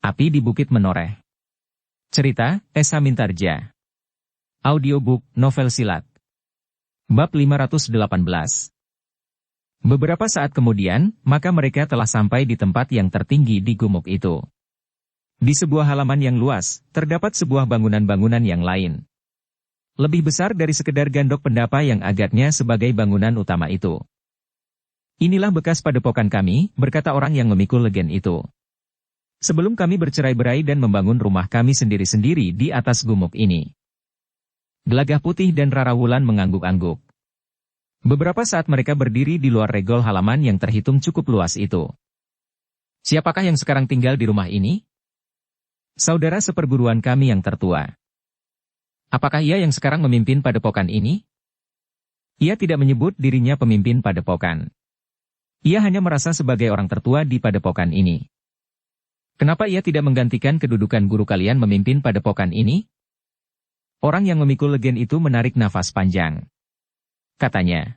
Api di Bukit Menoreh. Cerita, S.H. Mintarja. Audiobook, novel silat. Bab 518. Beberapa saat kemudian, maka mereka telah sampai di tempat yang tertinggi di gumuk itu. Di sebuah halaman yang luas, terdapat sebuah bangunan-bangunan yang lain. Lebih besar dari sekedar gandok pendapa yang agaknya sebagai bangunan utama itu. Inilah bekas padepokan kami, berkata orang yang memikul legen itu. Sebelum kami bercerai-berai dan membangun rumah kami sendiri-sendiri di atas gumuk ini. Gelagah Putih dan Rara Wulan mengangguk-angguk. Beberapa saat mereka berdiri di luar regol halaman yang terhitung cukup luas itu. Siapakah yang sekarang tinggal di rumah ini? Saudara seperguruan kami yang tertua. Apakah ia yang sekarang memimpin padepokan ini? Ia tidak menyebut dirinya pemimpin padepokan. Ia hanya merasa sebagai orang tertua di padepokan ini. Kenapa ia tidak menggantikan kedudukan guru kalian memimpin padepokan ini? Orang yang memikul legen itu menarik nafas panjang. Katanya,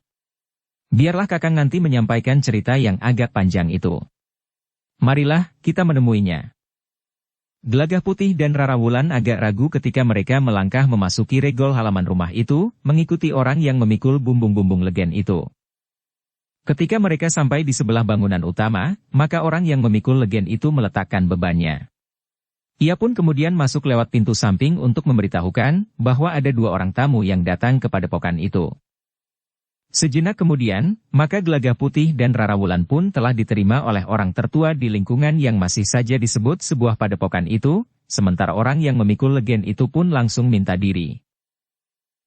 biarlah kakang nanti menyampaikan cerita yang agak panjang itu. Marilah, kita menemuinya. Gelagah Putih dan Rara Wulan agak ragu ketika mereka melangkah memasuki regol halaman rumah itu, mengikuti orang yang memikul bumbung-bumbung legen itu. Ketika mereka sampai di sebelah bangunan utama, maka orang yang memikul legen itu meletakkan bebannya. Ia pun kemudian masuk lewat pintu samping untuk memberitahukan bahwa ada dua orang tamu yang datang ke padepokan itu. Sejenak kemudian, maka Gelagah Putih dan Rara Wulan pun telah diterima oleh orang tertua di lingkungan yang masih saja disebut sebuah padepokan itu, sementara orang yang memikul legen itu pun langsung minta diri.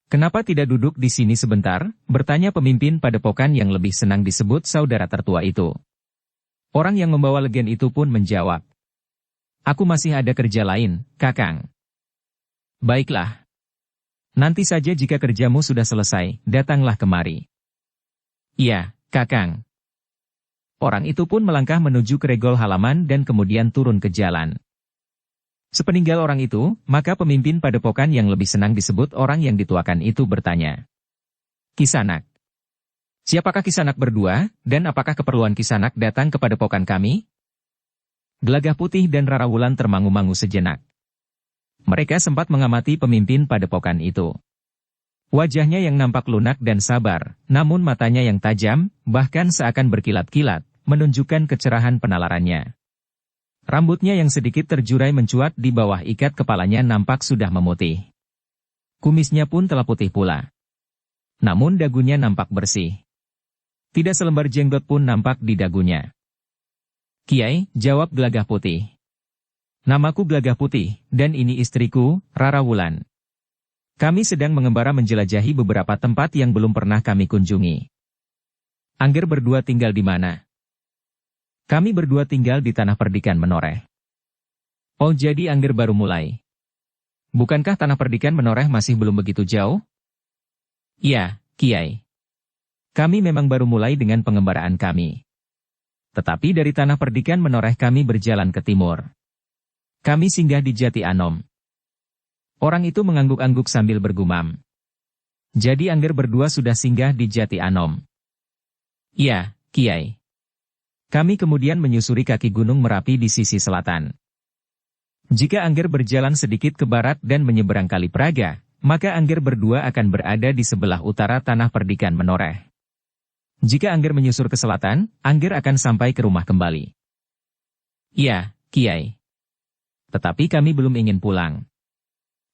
Kenapa tidak duduk di sini sebentar? Bertanya pemimpin padepokan yang lebih senang disebut saudara tertua itu. Orang yang membawa legen itu pun menjawab. Aku masih ada kerja lain, Kakang. Baiklah. Nanti saja jika kerjamu sudah selesai, datanglah kemari. Iya, Kakang. Orang itu pun melangkah menuju ke regol halaman dan kemudian turun ke jalan. Sepeninggal orang itu, maka pemimpin padepokan yang lebih senang disebut orang yang dituakan itu bertanya. Kisanak. Siapakah Kisanak berdua, dan apakah keperluan Kisanak datang ke padepokan kami? Gelagah Putih dan Rara Wulan termangu-mangu sejenak. Mereka sempat mengamati pemimpin padepokan itu. Wajahnya yang nampak lunak dan sabar, namun matanya yang tajam, bahkan seakan berkilat-kilat, menunjukkan kecerahan penalarannya. Rambutnya yang sedikit terjurai mencuat di bawah ikat kepalanya nampak sudah memutih. Kumisnya pun telah putih pula. Namun dagunya nampak bersih. Tidak selembar jenggot pun nampak di dagunya. Kiai, jawab Gelagah Putih. Namaku Gelagah Putih, dan ini istriku, Rara Wulan. Kami sedang mengembara menjelajahi beberapa tempat yang belum pernah kami kunjungi. Angger berdua tinggal di mana? Kami berdua tinggal di Tanah Perdikan Menoreh. Oh, jadi Angger baru mulai. Bukankah Tanah Perdikan Menoreh masih belum begitu jauh? Iya, Kiai. Kami memang baru mulai dengan pengembaraan kami. Tetapi dari Tanah Perdikan Menoreh kami berjalan ke timur. Kami singgah di Jati Anom. Orang itu mengangguk-angguk sambil bergumam. Jadi Angger berdua sudah singgah di Jati Anom. Iya, Kiai. Kami kemudian menyusuri kaki Gunung Merapi di sisi selatan. Jika Angger berjalan sedikit ke barat dan menyeberang Kali Praga, maka Angger berdua akan berada di sebelah utara Tanah Perdikan Menoreh. Jika Angger menyusur ke selatan, Angger akan sampai ke rumah kembali. Iya, Kiai. Tetapi kami belum ingin pulang.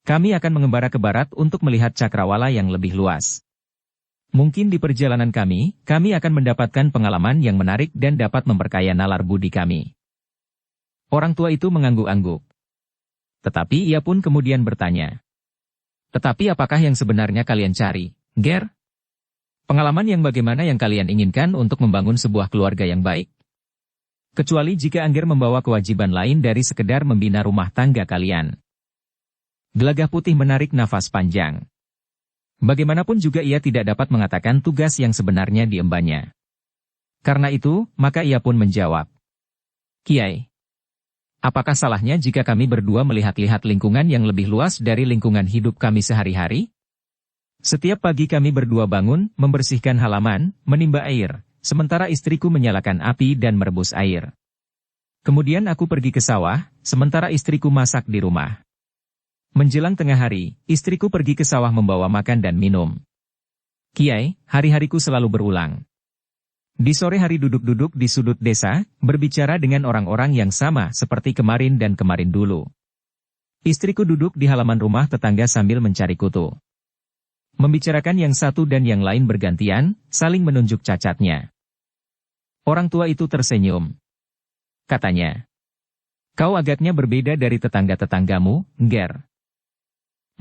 Kami akan mengembara ke barat untuk melihat cakrawala yang lebih luas. Mungkin di perjalanan kami akan mendapatkan pengalaman yang menarik dan dapat memperkaya nalar budi kami. Orang tua itu mengangguk-angguk. Tetapi ia pun kemudian bertanya. Tetapi apakah yang sebenarnya kalian cari, Ger? Pengalaman yang bagaimana yang kalian inginkan untuk membangun sebuah keluarga yang baik? Kecuali jika Angger membawa kewajiban lain dari sekedar membina rumah tangga kalian. Gelagah Putih menarik nafas panjang. Bagaimanapun juga ia tidak dapat mengatakan tugas yang sebenarnya diembannya. Karena itu, maka ia pun menjawab. Kiai, apakah salahnya jika kami berdua melihat-lihat lingkungan yang lebih luas dari lingkungan hidup kami sehari-hari? Setiap pagi kami berdua bangun, membersihkan halaman, menimba air, sementara istriku menyalakan api dan merebus air. Kemudian aku pergi ke sawah, sementara istriku masak di rumah. Menjelang tengah hari, istriku pergi ke sawah membawa makan dan minum. Kiai, hari-hariku selalu berulang. Di sore hari duduk-duduk di sudut desa, berbicara dengan orang-orang yang sama seperti kemarin dan kemarin dulu. Istriku duduk di halaman rumah tetangga sambil mencari kutu. Membicarakan yang satu dan yang lain bergantian, saling menunjuk cacatnya. Orang tua itu tersenyum. Katanya, "Kau agaknya berbeda dari tetangga-tetanggamu, Nger."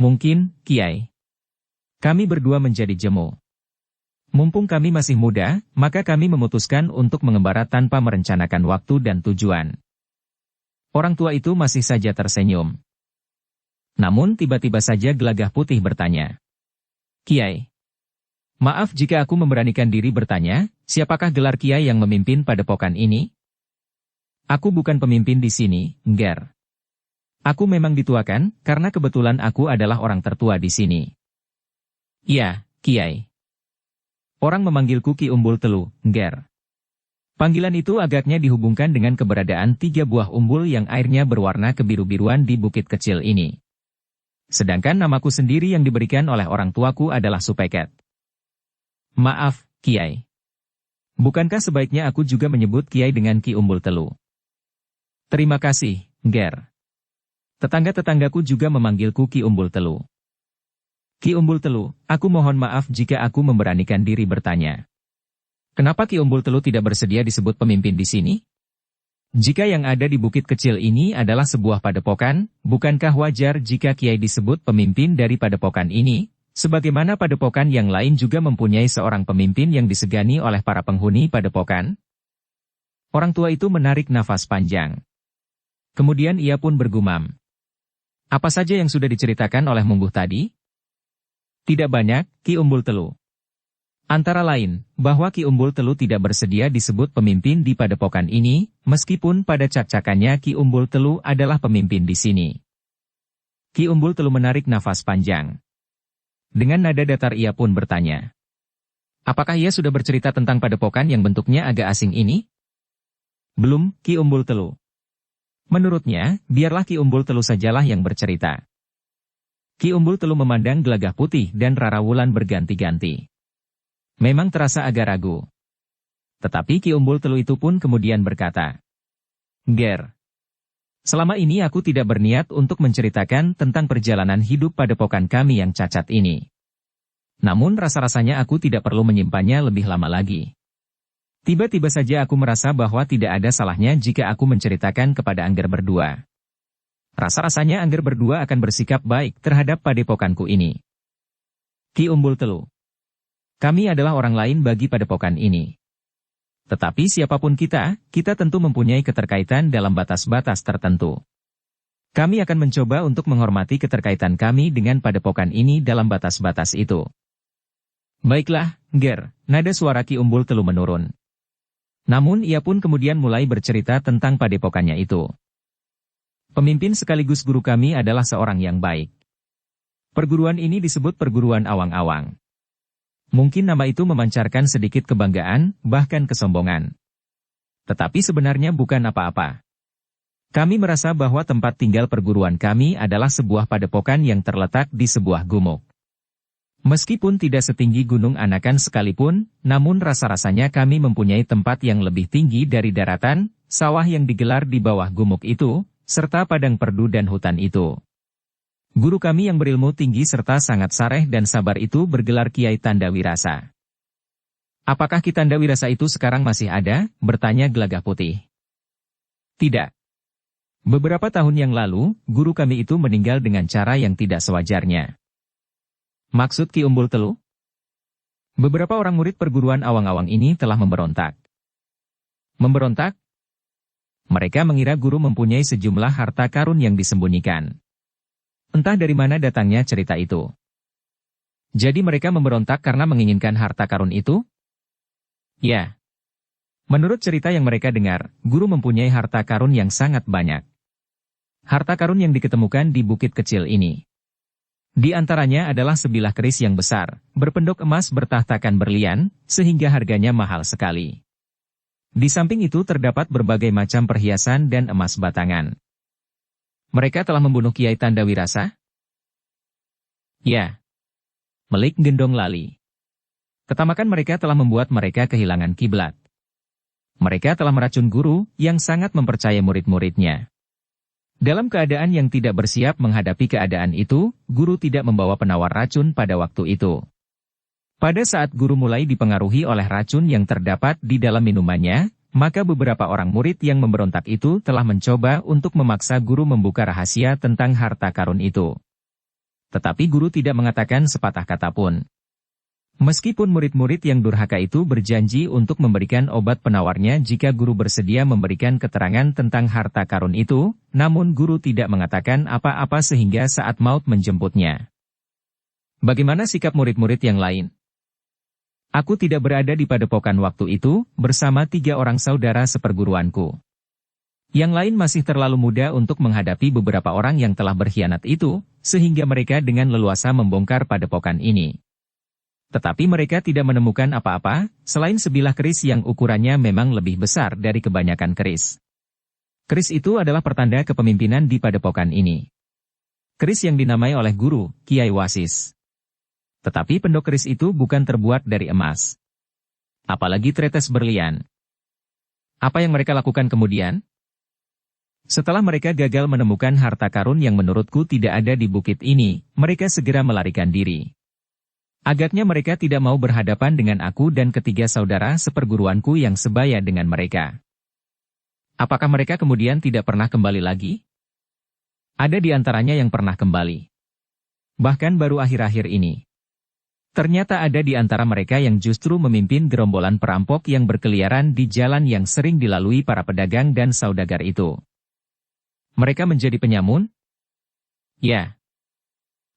"Mungkin, Kiai. Kami berdua menjadi jemu. Mumpung kami masih muda, maka kami memutuskan untuk mengembara tanpa merencanakan waktu dan tujuan." Orang tua itu masih saja tersenyum. Namun tiba-tiba saja Gelagah Putih bertanya, "Kiai, maaf jika aku memberanikan diri bertanya, siapakah gelar Kiai yang memimpin padepokan ini?" "Aku bukan pemimpin di sini, Nger. Aku memang dituakan, karena kebetulan aku adalah orang tertua di sini." "Ya, Kiai. Orang memanggilku Ki Umbul Telu, Nger." Panggilan itu agaknya dihubungkan dengan keberadaan 3 buah umbul yang airnya berwarna kebiru-biruan di bukit kecil ini. Sedangkan namaku sendiri yang diberikan oleh orang tuaku adalah Supeket. "Maaf, Kiai. Bukankah sebaiknya aku juga menyebut Kiai dengan Ki Umbul Telu?" "Terima kasih, Nger. Tetangga-tetanggaku juga memanggilku Ki Umbul Telu." "Ki Umbul Telu, aku mohon maaf jika aku memberanikan diri bertanya. Kenapa Ki Umbul Telu tidak bersedia disebut pemimpin di sini? Jika yang ada di bukit kecil ini adalah sebuah padepokan, bukankah wajar jika Kiai disebut pemimpin dari padepokan ini, sebagaimana padepokan yang lain juga mempunyai seorang pemimpin yang disegani oleh para penghuni padepokan?" Orang tua itu menarik nafas panjang. Kemudian ia pun bergumam. "Apa saja yang sudah diceritakan oleh Mungguh tadi?" "Tidak banyak, Ki Umbul Telu. Antara lain, bahwa Ki Umbul Telu tidak bersedia disebut pemimpin di padepokan ini, meskipun pada cak-cakannya Ki Umbul Telu adalah pemimpin di sini." Ki Umbul Telu menarik nafas panjang. Dengan nada datar ia pun bertanya, "Apakah ia sudah bercerita tentang padepokan yang bentuknya agak asing ini?" "Belum, Ki Umbul Telu. Menurutnya, biarlah Ki Umbul Telu sajalah yang bercerita." Ki Umbul Telu memandang Gelagah Putih dan Rara Wulan berganti-ganti. Memang terasa agak ragu. Tetapi Ki Umbul Telu itu pun kemudian berkata, "Nger, selama ini aku tidak berniat untuk menceritakan tentang perjalanan hidup padepokan kami yang cacat ini. Namun rasa-rasanya aku tidak perlu menyimpannya lebih lama lagi. Tiba-tiba saja aku merasa bahwa tidak ada salahnya jika aku menceritakan kepada Angger berdua. Rasa-rasanya Angger berdua akan bersikap baik terhadap padepokanku ini. Ki Umbul Telu, kami adalah orang lain bagi padepokan ini. Tetapi siapapun kita tentu mempunyai keterkaitan dalam batas-batas tertentu. Kami akan mencoba untuk menghormati keterkaitan kami dengan padepokan ini dalam batas-batas itu." "Baiklah, Nger," nada suara Ki Umbul Telu menurun. Namun ia pun kemudian mulai bercerita tentang padepokannya itu. "Pemimpin sekaligus guru kami adalah seorang yang baik. Perguruan ini disebut perguruan awang-awang. Mungkin nama itu memancarkan sedikit kebanggaan, bahkan kesombongan. Tetapi sebenarnya bukan apa-apa. Kami merasa bahwa tempat tinggal perguruan kami adalah sebuah padepokan yang terletak di sebuah gumuk. Meskipun tidak setinggi Gunung Anakan sekalipun, namun rasa-rasanya kami mempunyai tempat yang lebih tinggi dari daratan, sawah yang digelar di bawah gumuk itu, serta padang perdu dan hutan itu. Guru kami yang berilmu tinggi serta sangat sareh dan sabar itu bergelar Kiai Tandawirasa." "Apakah Ki Tandawirasa itu sekarang masih ada?" bertanya Gelagah Putih. "Tidak. Beberapa tahun yang lalu, guru kami itu meninggal dengan cara yang tidak sewajarnya." "Maksud Ki Umbul Telu?" "Beberapa orang murid perguruan awang-awang ini telah memberontak." "Memberontak?" "Mereka mengira guru mempunyai sejumlah harta karun yang disembunyikan. Entah dari mana datangnya cerita itu." "Jadi mereka memberontak karena menginginkan harta karun itu?" "Ya. Menurut cerita yang mereka dengar, guru mempunyai harta karun yang sangat banyak. Harta karun yang diketemukan di bukit kecil ini. Di antaranya adalah sebilah keris yang besar, berpenduk emas bertahtakan berlian, sehingga harganya mahal sekali. Di samping itu terdapat berbagai macam perhiasan dan emas batangan. Mereka telah membunuh Kiai Tandawirasa? Ya. Melik Gendong Lali. Ketamakan mereka telah membuat mereka kehilangan kiblat. Mereka telah meracun guru yang sangat mempercayai murid-muridnya. Dalam keadaan yang tidak bersiap menghadapi keadaan itu, guru tidak membawa penawar racun pada waktu itu. Pada saat guru mulai dipengaruhi oleh racun yang terdapat di dalam minumannya, maka beberapa orang murid yang memberontak itu telah mencoba untuk memaksa guru membuka rahasia tentang harta karun itu. Tetapi guru tidak mengatakan sepatah kata pun. Meskipun murid-murid yang durhaka itu berjanji untuk memberikan obat penawarnya jika guru bersedia memberikan keterangan tentang harta karun itu, namun guru tidak mengatakan apa-apa sehingga saat maut menjemputnya. Bagaimana sikap murid-murid yang lain? Aku tidak berada di padepokan waktu itu, bersama 3 orang saudara seperguruanku. Yang lain masih terlalu muda untuk menghadapi beberapa orang yang telah berkhianat itu, sehingga mereka dengan leluasa membongkar padepokan ini. Tetapi mereka tidak menemukan apa-apa, selain sebilah keris yang ukurannya memang lebih besar dari kebanyakan keris. Keris itu adalah pertanda kepemimpinan di padepokan ini. Keris yang dinamai oleh guru, Kiai Wasis. Tetapi pendok keris itu bukan terbuat dari emas. Apalagi tretes berlian. Apa yang mereka lakukan kemudian? Setelah mereka gagal menemukan harta karun yang menurutku tidak ada di bukit ini, mereka segera melarikan diri. Agaknya mereka tidak mau berhadapan dengan aku dan ketiga saudara seperguruanku yang sebaya dengan mereka. Apakah mereka kemudian tidak pernah kembali lagi? Ada di antaranya yang pernah kembali. Bahkan baru akhir-akhir ini. Ternyata ada di antara mereka yang justru memimpin gerombolan perampok yang berkeliaran di jalan yang sering dilalui para pedagang dan saudagar itu. Mereka menjadi penyamun? Ya.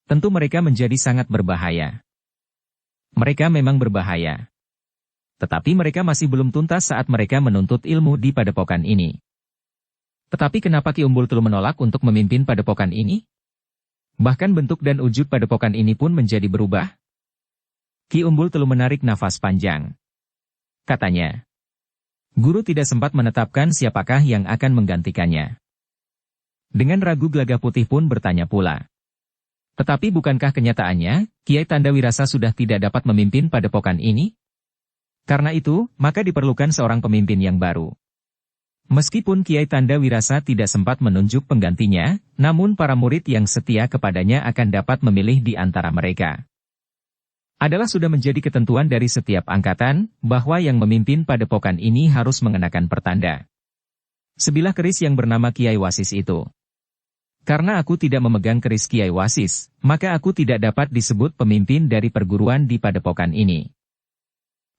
Tentu mereka menjadi sangat berbahaya. Mereka memang berbahaya. Tetapi mereka masih belum tuntas saat mereka menuntut ilmu di padepokan ini. Tetapi kenapa Ki Umbul Telu menolak untuk memimpin padepokan ini? Bahkan bentuk dan wujud padepokan ini pun menjadi berubah. Ki Umbul Telu menarik nafas panjang. Katanya, guru tidak sempat menetapkan siapakah yang akan menggantikannya. Dengan ragu Gelagah Putih pun bertanya pula. Tetapi bukankah kenyataannya, Kiai Tandawirasa sudah tidak dapat memimpin padepokan ini? Karena itu, maka diperlukan seorang pemimpin yang baru. Meskipun Kiai Tandawirasa tidak sempat menunjuk penggantinya, namun para murid yang setia kepadanya akan dapat memilih di antara mereka. Adalah sudah menjadi ketentuan dari setiap angkatan, bahwa yang memimpin padepokan ini harus mengenakan pertanda. Sebilah keris yang bernama Kiai Wasis itu. Karena aku tidak memegang keris Kiai Wasis, maka aku tidak dapat disebut pemimpin dari perguruan di padepokan ini.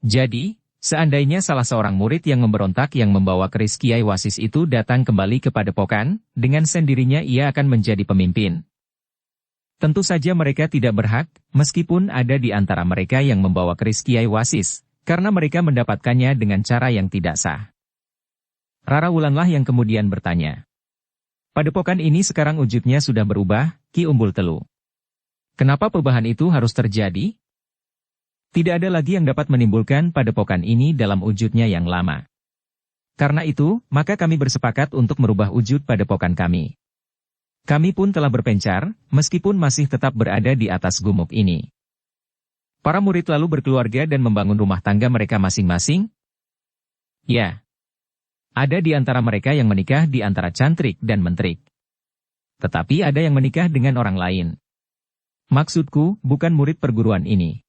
Jadi, seandainya salah seorang murid yang memberontak yang membawa keris Kiai Wasis itu datang kembali ke padepokan, dengan sendirinya ia akan menjadi pemimpin. Tentu saja mereka tidak berhak, meskipun ada di antara mereka yang membawa keris Kiai Wasis, karena mereka mendapatkannya dengan cara yang tidak sah. Rara Wulanlah yang kemudian bertanya. Padepokan ini sekarang wujudnya sudah berubah, Ki Umbul Telu. Kenapa perubahan itu harus terjadi? Tidak ada lagi yang dapat menimbulkan padepokan ini dalam wujudnya yang lama. Karena itu, maka kami bersepakat untuk merubah wujud padepokan kami. Kami pun telah berpencar, meskipun masih tetap berada di atas gumuk ini. Para murid lalu berkeluarga dan membangun rumah tangga mereka masing-masing? Ya. Ada di antara mereka yang menikah di antara cantrik dan mentrik. Tetapi ada yang menikah dengan orang lain. Maksudku, bukan murid perguruan ini.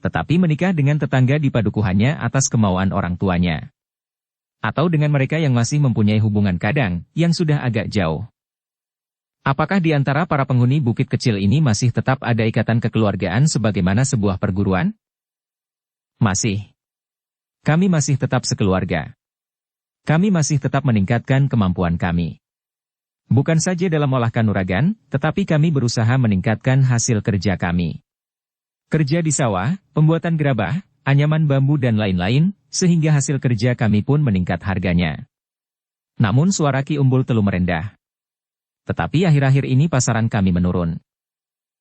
Tetapi menikah dengan tetangga di padukuhannya atas kemauan orang tuanya. Atau dengan mereka yang masih mempunyai hubungan kadang, yang sudah agak jauh. Apakah di antara para penghuni bukit kecil ini masih tetap ada ikatan kekeluargaan sebagaimana sebuah perguruan? Masih. Kami masih tetap sekeluarga. Kami masih tetap meningkatkan kemampuan kami. Bukan saja dalam olah kanuragan, tetapi kami berusaha meningkatkan hasil kerja kami. Kerja di sawah, pembuatan gerabah, anyaman bambu dan lain-lain, sehingga hasil kerja kami pun meningkat harganya. Namun suara Ki Umbul Telu merendah. Tetapi akhir-akhir ini pasaran kami menurun.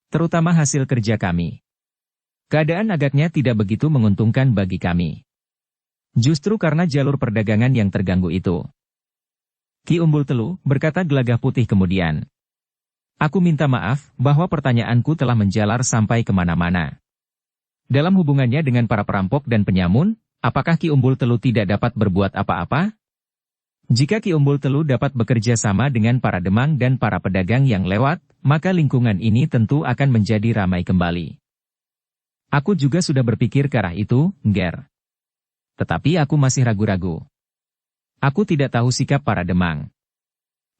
Terutama hasil kerja kami. Keadaan agaknya tidak begitu menguntungkan bagi kami. Justru karena jalur perdagangan yang terganggu itu. Ki Umbul Telu, berkata Gelagah Putih kemudian. Aku minta maaf bahwa pertanyaanku telah menjalar sampai kemana-mana. Dalam hubungannya dengan para perampok dan penyamun, apakah Ki Umbul Telu tidak dapat berbuat apa-apa? Jika Ki Umbul Telu dapat bekerja sama dengan para demang dan para pedagang yang lewat, maka lingkungan ini tentu akan menjadi ramai kembali. Aku juga sudah berpikir ke arah itu, Nger. Tetapi aku masih ragu-ragu. Aku tidak tahu sikap para demang.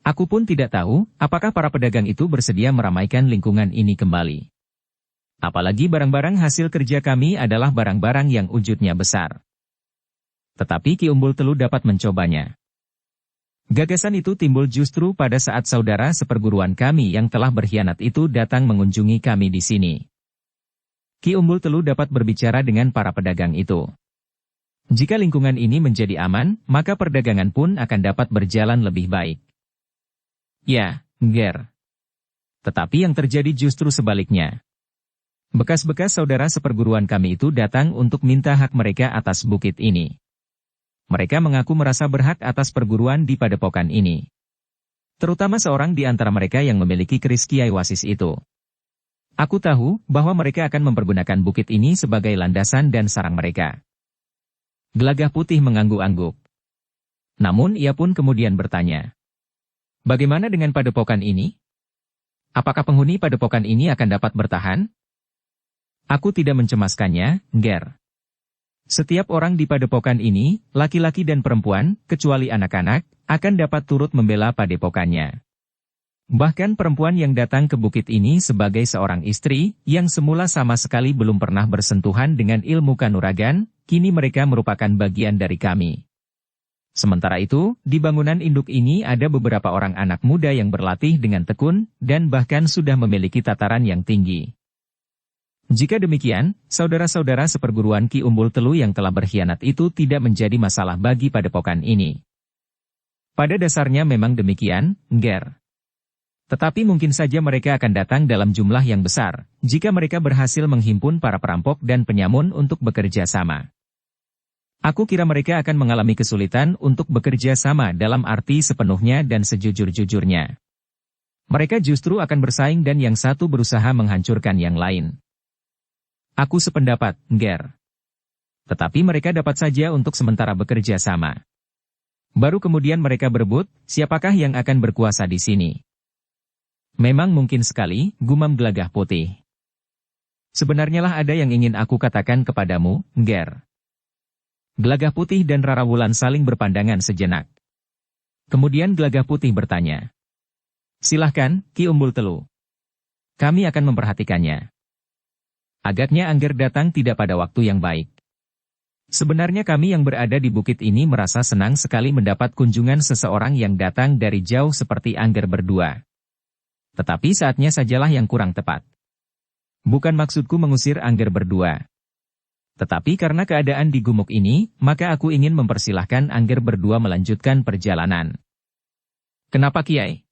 Aku pun tidak tahu, apakah para pedagang itu bersedia meramaikan lingkungan ini kembali. Apalagi barang-barang hasil kerja kami adalah barang-barang yang wujudnya besar. Tetapi Ki Umbul Telu dapat mencobanya. Gagasan itu timbul justru pada saat saudara seperguruan kami yang telah berkhianat itu datang mengunjungi kami di sini. Ki Umbul Telu dapat berbicara dengan para pedagang itu. Jika lingkungan ini menjadi aman, maka perdagangan pun akan dapat berjalan lebih baik. Ya, Nger. Tetapi yang terjadi justru sebaliknya. Bekas-bekas saudara seperguruan kami itu datang untuk minta hak mereka atas bukit ini. Mereka mengaku merasa berhak atas perguruan di padepokan ini. Terutama seorang di antara mereka yang memiliki keris Kiai Wasis itu. Aku tahu bahwa mereka akan mempergunakan bukit ini sebagai landasan dan sarang mereka. Gelagah Putih mengangguk-angguk. Namun ia pun kemudian bertanya. Bagaimana dengan padepokan ini? Apakah penghuni padepokan ini akan dapat bertahan? Aku tidak mencemaskannya, Nger. Setiap orang di padepokan ini, laki-laki dan perempuan, kecuali anak-anak, akan dapat turut membela padepokannya. Bahkan perempuan yang datang ke bukit ini sebagai seorang istri, yang semula sama sekali belum pernah bersentuhan dengan ilmu kanuragan, kini mereka merupakan bagian dari kami. Sementara itu, di bangunan induk ini ada beberapa orang anak muda yang berlatih dengan tekun, dan bahkan sudah memiliki tataran yang tinggi. Jika demikian, saudara-saudara seperguruan Ki Umbul Telu yang telah berkhianat itu tidak menjadi masalah bagi padepokan ini. Pada dasarnya memang demikian, Nger. Tetapi mungkin saja mereka akan datang dalam jumlah yang besar, jika mereka berhasil menghimpun para perampok dan penyamun untuk bekerja sama. Aku kira mereka akan mengalami kesulitan untuk bekerja sama dalam arti sepenuhnya dan sejujur-jujurnya. Mereka justru akan bersaing dan yang satu berusaha menghancurkan yang lain. Aku sependapat, Nger. Tetapi mereka dapat saja untuk sementara bekerja sama. Baru kemudian mereka berebut, siapakah yang akan berkuasa di sini. Memang mungkin sekali, gumam Gelagah Putih. Sebenarnya lah ada yang ingin aku katakan kepadamu, Nger. Gelagah Putih dan Rara Wulan saling berpandangan sejenak. Kemudian Gelagah Putih bertanya. Silahkan, Ki Umbul Telu. Kami akan memperhatikannya. Agaknya Angger datang tidak pada waktu yang baik. Sebenarnya kami yang berada di bukit ini merasa senang sekali mendapat kunjungan seseorang yang datang dari jauh seperti Angger berdua. Tetapi saatnya sajalah yang kurang tepat. Bukan maksudku mengusir Angger berdua. Tetapi karena keadaan di gumuk ini, maka aku ingin mempersilahkan Angger berdua melanjutkan perjalanan. Kenapa Kiai?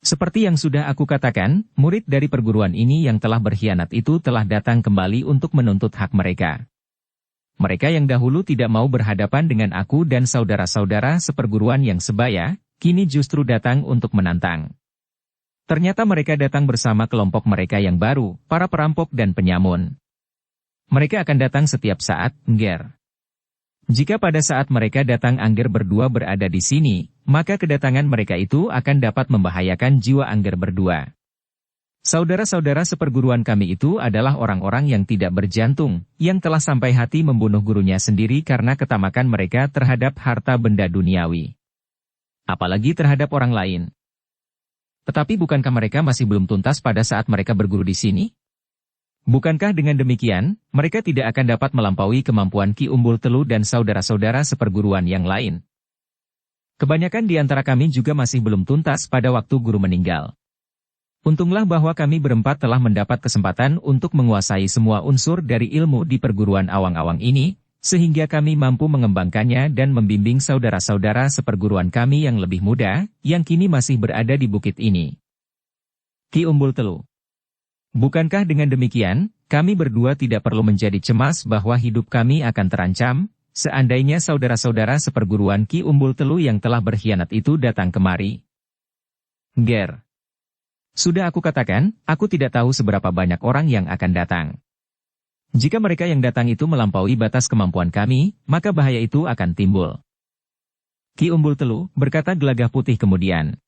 Seperti yang sudah aku katakan, murid dari perguruan ini yang telah berkhianat itu telah datang kembali untuk menuntut hak mereka. Mereka yang dahulu tidak mau berhadapan dengan aku dan saudara-saudara seperguruan yang sebaya, kini justru datang untuk menantang. Ternyata mereka datang bersama kelompok mereka yang baru, para perampok dan penyamun. Mereka akan datang setiap saat, Nger. Jika pada saat mereka datang Angger berdua berada di sini, maka kedatangan mereka itu akan dapat membahayakan jiwa Angger berdua. Saudara-saudara seperguruan kami itu adalah orang-orang yang tidak berjantung, yang telah sampai hati membunuh gurunya sendiri karena ketamakan mereka terhadap harta benda duniawi. Apalagi terhadap orang lain. Tetapi bukankah mereka masih belum tuntas pada saat mereka berguru di sini? Bukankah dengan demikian, mereka tidak akan dapat melampaui kemampuan Ki Umbul Telu dan saudara-saudara seperguruan yang lain? Kebanyakan di antara kami juga masih belum tuntas pada waktu guru meninggal. Untunglah bahwa kami berempat telah mendapat kesempatan untuk menguasai semua unsur dari ilmu di perguruan awang-awang ini, sehingga kami mampu mengembangkannya dan membimbing saudara-saudara seperguruan kami yang lebih muda, yang kini masih berada di bukit ini. Ki Umbul Telu. Bukankah dengan demikian, kami berdua tidak perlu menjadi cemas bahwa hidup kami akan terancam, seandainya saudara-saudara seperguruan Ki Umbul Telu yang telah berkhianat itu datang kemari. Ger. Sudah aku katakan, aku tidak tahu seberapa banyak orang yang akan datang. Jika mereka yang datang itu melampaui batas kemampuan kami, maka bahaya itu akan timbul. Ki Umbul Telu, berkata Gelagah Putih kemudian.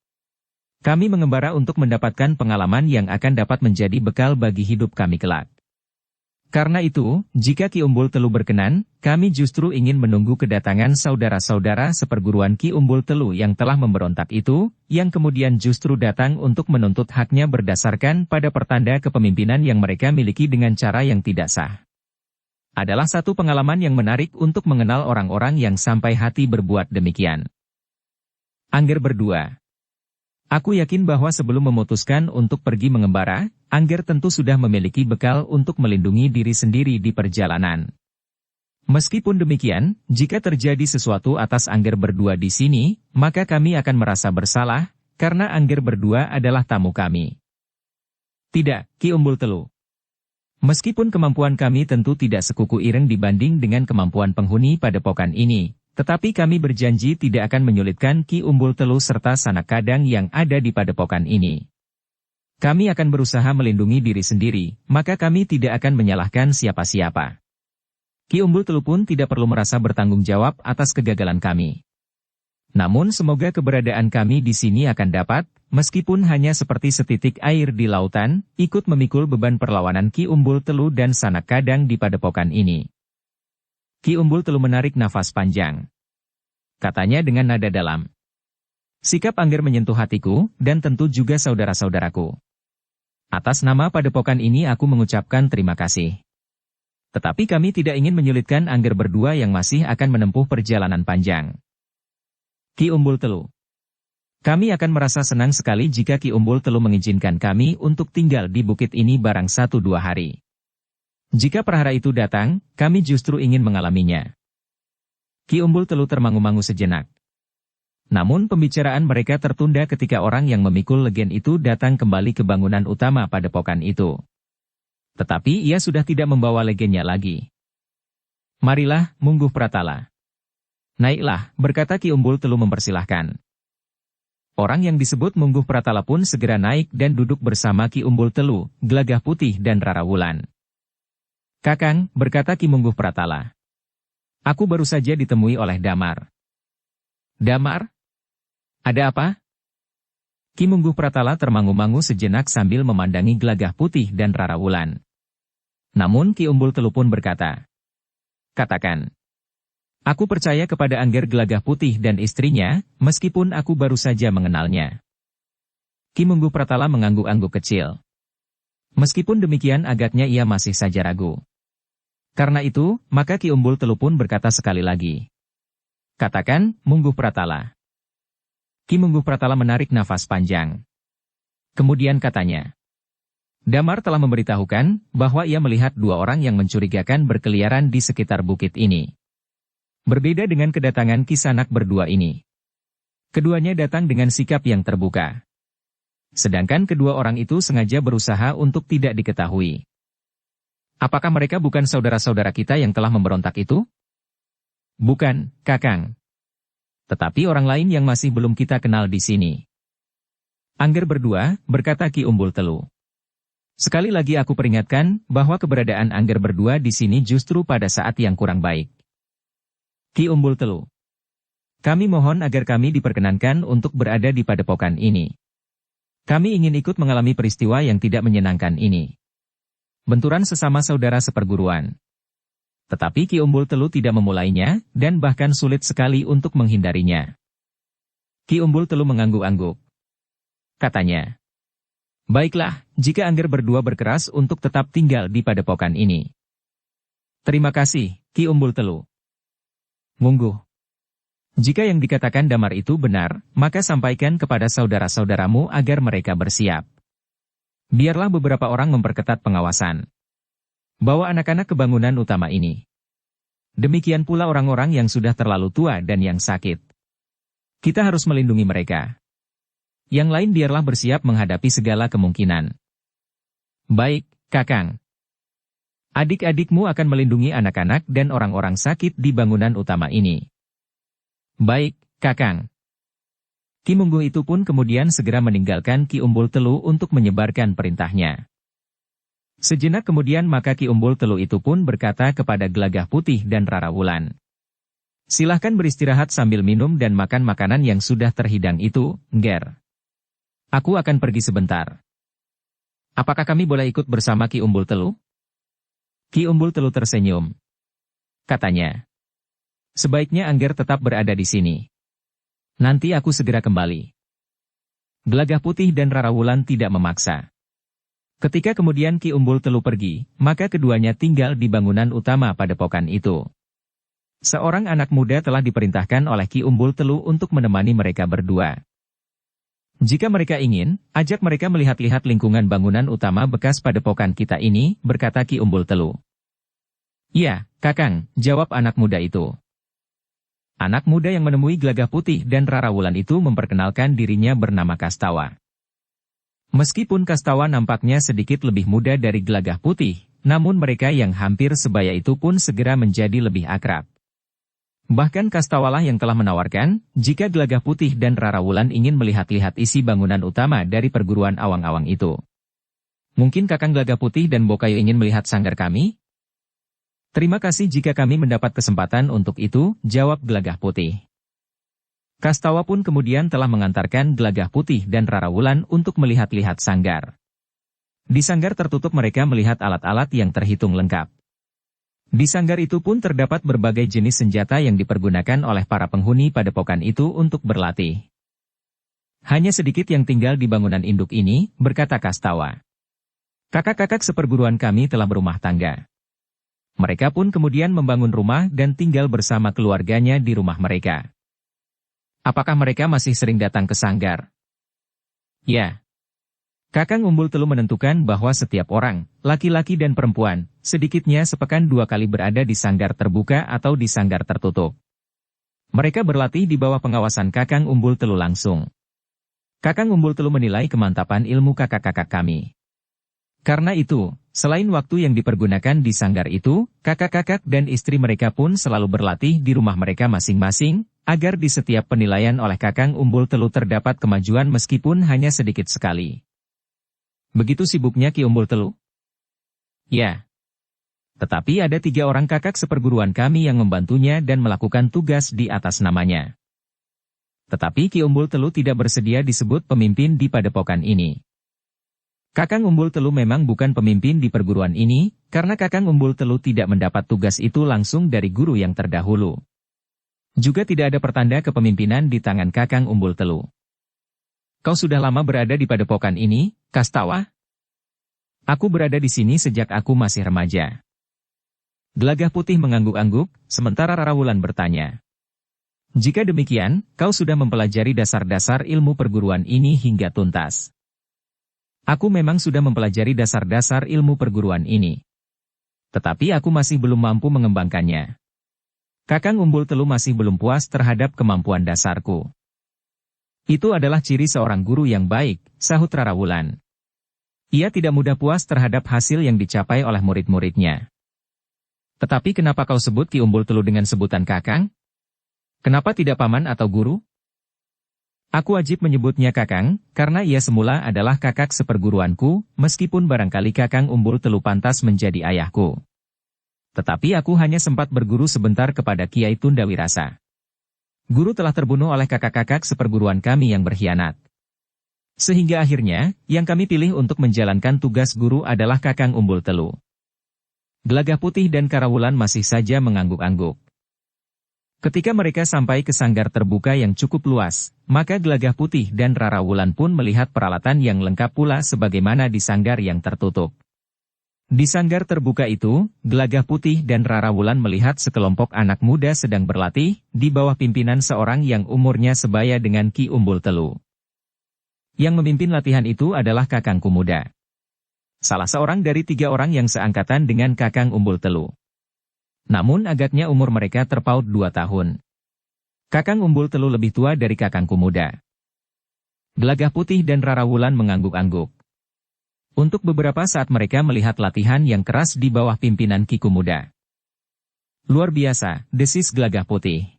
Kami mengembara untuk mendapatkan pengalaman yang akan dapat menjadi bekal bagi hidup kami kelak. Karena itu, jika Ki Umbul Telu berkenan, kami justru ingin menunggu kedatangan saudara-saudara seperguruan Ki Umbul Telu yang telah memberontak itu, yang kemudian justru datang untuk menuntut haknya berdasarkan pada pertanda kepemimpinan yang mereka miliki dengan cara yang tidak sah. Adalah satu pengalaman yang menarik untuk mengenal orang-orang yang sampai hati berbuat demikian. Angger berdua. Aku yakin bahwa sebelum memutuskan untuk pergi mengembara, Angger tentu sudah memiliki bekal untuk melindungi diri sendiri di perjalanan. Meskipun demikian, jika terjadi sesuatu atas Angger berdua di sini, maka kami akan merasa bersalah, karena Angger berdua adalah tamu kami. Tidak, Ki Umbul Telu. Meskipun kemampuan kami tentu tidak sekuku ireng dibanding dengan kemampuan penghuni padepokan ini, tetapi kami berjanji tidak akan menyulitkan Ki Umbul Telu serta sanak kadang yang ada di padepokan ini. Kami akan berusaha melindungi diri sendiri, maka kami tidak akan menyalahkan siapa-siapa. Ki Umbul Telu pun tidak perlu merasa bertanggung jawab atas kegagalan kami. Namun semoga keberadaan kami di sini akan dapat, meskipun hanya seperti setitik air di lautan, ikut memikul beban perlawanan Ki Umbul Telu dan sanak kadang di padepokan ini. Ki Umbul Telu menarik nafas panjang. Katanya dengan nada dalam. Sikap Angger menyentuh hatiku, dan tentu juga saudara-saudaraku. Atas nama padepokan ini aku mengucapkan terima kasih. Tetapi kami tidak ingin menyulitkan Angger berdua yang masih akan menempuh perjalanan panjang. Ki Umbul Telu. Kami akan merasa senang sekali jika Ki Umbul Telu mengizinkan kami untuk tinggal di bukit ini barang 1-2 hari. Jika perhara itu datang, kami justru ingin mengalaminya. Ki Umbul Telu termangu-mangu sejenak. Namun pembicaraan mereka tertunda ketika orang yang memikul legen itu datang kembali ke bangunan utama padepokan itu. Tetapi ia sudah tidak membawa legennya lagi. Marilah, Mungguh Pratala. Naiklah, berkata Ki Umbul Telu mempersilahkan. Orang yang disebut Mungguh Pratala pun segera naik dan duduk bersama Ki Umbul Telu, Gelagah Putih dan Rara Wulan. Kakang, berkata Ki Mungguh Pratala. Aku baru saja ditemui oleh Damar. Damar? Ada apa? Ki Mungguh Pratala termangu-mangu sejenak sambil memandangi Gelagah Putih dan Rara Wulan. Namun Ki Umbul Telu pun berkata. Katakan. Aku percaya kepada Angger Gelagah Putih dan istrinya, meskipun aku baru saja mengenalnya. Ki Mungguh Pratala mengangguk-angguk kecil. Meskipun demikian agaknya ia masih saja ragu. Karena itu, maka Ki Umbul Telu pun berkata sekali lagi. Katakan, Mungguh Pratala. Ki Mungguh Pratala menarik nafas panjang. Kemudian katanya. Damar telah memberitahukan bahwa ia melihat 2 orang yang mencurigakan berkeliaran di sekitar bukit ini. Berbeda dengan kedatangan Kisanak berdua ini. Keduanya datang dengan sikap yang terbuka. Sedangkan kedua orang itu sengaja berusaha untuk tidak diketahui. Apakah mereka bukan saudara-saudara kita yang telah memberontak itu? Bukan, Kakang. Tetapi orang lain yang masih belum kita kenal di sini. Angger berdua, berkata Ki Umbul Telu. Sekali lagi aku peringatkan bahwa keberadaan Angger berdua di sini justru pada saat yang kurang baik. Ki Umbul Telu. Kami mohon agar kami diperkenankan untuk berada di padepokan ini. Kami ingin ikut mengalami peristiwa yang tidak menyenangkan ini. Benturan sesama saudara seperguruan. Tetapi Ki Umbul Telu tidak memulainya, dan bahkan sulit sekali untuk menghindarinya. Ki Umbul Telu mengangguk-angguk. Katanya. Baiklah, jika Angger berdua berkeras untuk tetap tinggal di padepokan ini. Terima kasih, Ki Umbul Telu. Mungguh. Jika yang dikatakan Damar itu benar, maka sampaikan kepada saudara-saudaramu agar mereka bersiap. Biarlah beberapa orang memperketat pengawasan. Bawa anak-anak ke bangunan utama ini. Demikian pula orang-orang yang sudah terlalu tua dan yang sakit. Kita harus melindungi mereka. Yang lain biarlah bersiap menghadapi segala kemungkinan. Baik, Kakang. Adik-adikmu akan melindungi anak-anak dan orang-orang sakit di bangunan utama ini. Baik, Kakang. Ki Mungguh itu pun kemudian segera meninggalkan Ki Umbul Telu untuk menyebarkan perintahnya. Sejenak kemudian maka Ki Umbul Telu itu pun berkata kepada Gelagah Putih dan Rara Wulan. Silahkan beristirahat sambil minum dan makan makanan yang sudah terhidang itu, Nger. Aku akan pergi sebentar. Apakah kami boleh ikut bersama Ki Umbul Telu? Ki Umbul Telu tersenyum. Katanya. Sebaiknya Angger tetap berada di sini. Nanti aku segera kembali. Gelagah Putih dan Rara Wulan tidak memaksa. Ketika kemudian Ki Umbul Telu pergi, maka keduanya tinggal di bangunan utama padepokan itu. Seorang anak muda telah diperintahkan oleh Ki Umbul Telu untuk menemani mereka berdua. Jika mereka ingin, ajak mereka melihat-lihat lingkungan bangunan utama bekas padepokan kita ini, berkata Ki Umbul Telu. Iya, Kakang, jawab anak muda itu. Anak muda yang menemui Gelagah Putih dan Rara Wulan itu memperkenalkan dirinya bernama Kastawa. Meskipun Kastawa nampaknya sedikit lebih muda dari Gelagah Putih, namun mereka yang hampir sebaya itu pun segera menjadi lebih akrab. Bahkan Kastawalah yang telah menawarkan, jika Gelagah Putih dan Rara Wulan ingin melihat-lihat isi bangunan utama dari perguruan awang-awang itu. Mungkin Kakang Gelagah Putih dan Bokayo ingin melihat sanggar kami? Terima kasih jika kami mendapat kesempatan untuk itu, jawab Gelagah Putih. Kastawa pun kemudian telah mengantarkan Gelagah Putih dan Rara Wulan untuk melihat-lihat sanggar. Di sanggar tertutup mereka melihat alat-alat yang terhitung lengkap. Di sanggar itu pun terdapat berbagai jenis senjata yang dipergunakan oleh para penghuni padepokan itu untuk berlatih. Hanya sedikit yang tinggal di bangunan induk ini, berkata Kastawa. Kakak-kakak seperguruan kami telah berumah tangga. Mereka pun kemudian membangun rumah dan tinggal bersama keluarganya di rumah mereka. Apakah mereka masih sering datang ke sanggar? Ya. Kakang Umbul Telu menentukan bahwa setiap orang, laki-laki dan perempuan, sedikitnya sepekan 2 kali berada di sanggar terbuka atau di sanggar tertutup. Mereka berlatih di bawah pengawasan Kakang Umbul Telu langsung. Kakang Umbul Telu menilai kemantapan ilmu kakak-kakak kami. Karena itu, selain waktu yang dipergunakan di sanggar itu, kakak-kakak dan istri mereka pun selalu berlatih di rumah mereka masing-masing, agar di setiap penilaian oleh Kakang Umbul Telu terdapat kemajuan meskipun hanya sedikit sekali. Begitu sibuknya Ki Umbul Telu? Ya. Tetapi ada 3 orang kakak seperguruan kami yang membantunya dan melakukan tugas di atas namanya. Tetapi Ki Umbul Telu tidak bersedia disebut pemimpin di padepokan ini. Kakang Umbul Telu memang bukan pemimpin di perguruan ini, karena Kakang Umbul Telu tidak mendapat tugas itu langsung dari guru yang terdahulu. Juga tidak ada pertanda kepemimpinan di tangan Kakang Umbul Telu. Kau sudah lama berada di padepokan ini, Kastawa? Aku berada di sini sejak aku masih remaja. Gelagah Putih mengangguk-angguk, sementara Rara Wulan bertanya. Jika demikian, kau sudah mempelajari dasar-dasar ilmu perguruan ini hingga tuntas. Aku memang sudah mempelajari dasar-dasar ilmu perguruan ini. Tetapi aku masih belum mampu mengembangkannya. Kakang Umbul Telu masih belum puas terhadap kemampuan dasarku. Itu adalah ciri seorang guru yang baik, sahut Rara Wulan. Ia tidak mudah puas terhadap hasil yang dicapai oleh murid-muridnya. Tetapi kenapa kau sebut Ki Umbul Telu dengan sebutan Kakang? Kenapa tidak paman atau guru? Aku wajib menyebutnya Kakang, karena ia semula adalah kakak seperguruanku, meskipun barangkali Kakang Umbul Telu pantas menjadi ayahku. Tetapi aku hanya sempat berguru sebentar kepada Kiai Tundawirasa. Guru telah terbunuh oleh kakak-kakak seperguruan kami yang berkhianat. Sehingga akhirnya, yang kami pilih untuk menjalankan tugas guru adalah Kakang Umbul Telu. Gelagah Putih dan Rara Wulan masih saja mengangguk-angguk. Ketika mereka sampai ke sanggar terbuka yang cukup luas, maka Gelagah Putih dan Rara Wulan pun melihat peralatan yang lengkap pula sebagaimana di sanggar yang tertutup. Di sanggar terbuka itu, Gelagah Putih dan Rara Wulan melihat sekelompok anak muda sedang berlatih, di bawah pimpinan seorang yang umurnya sebaya dengan Ki Umbul Telu. Yang memimpin latihan itu adalah kakangku muda. Salah seorang dari 3 orang yang seangkatan dengan Kakang Umbul Telu. Namun agaknya umur mereka terpaut 2 tahun. Kakang Umbul Telu lebih tua dari kakangku muda. Gelagah Putih dan Rara Wulan mengangguk-angguk. Untuk beberapa saat mereka melihat latihan yang keras di bawah pimpinan Ki Kumuda. Luar biasa, desis Gelagah Putih.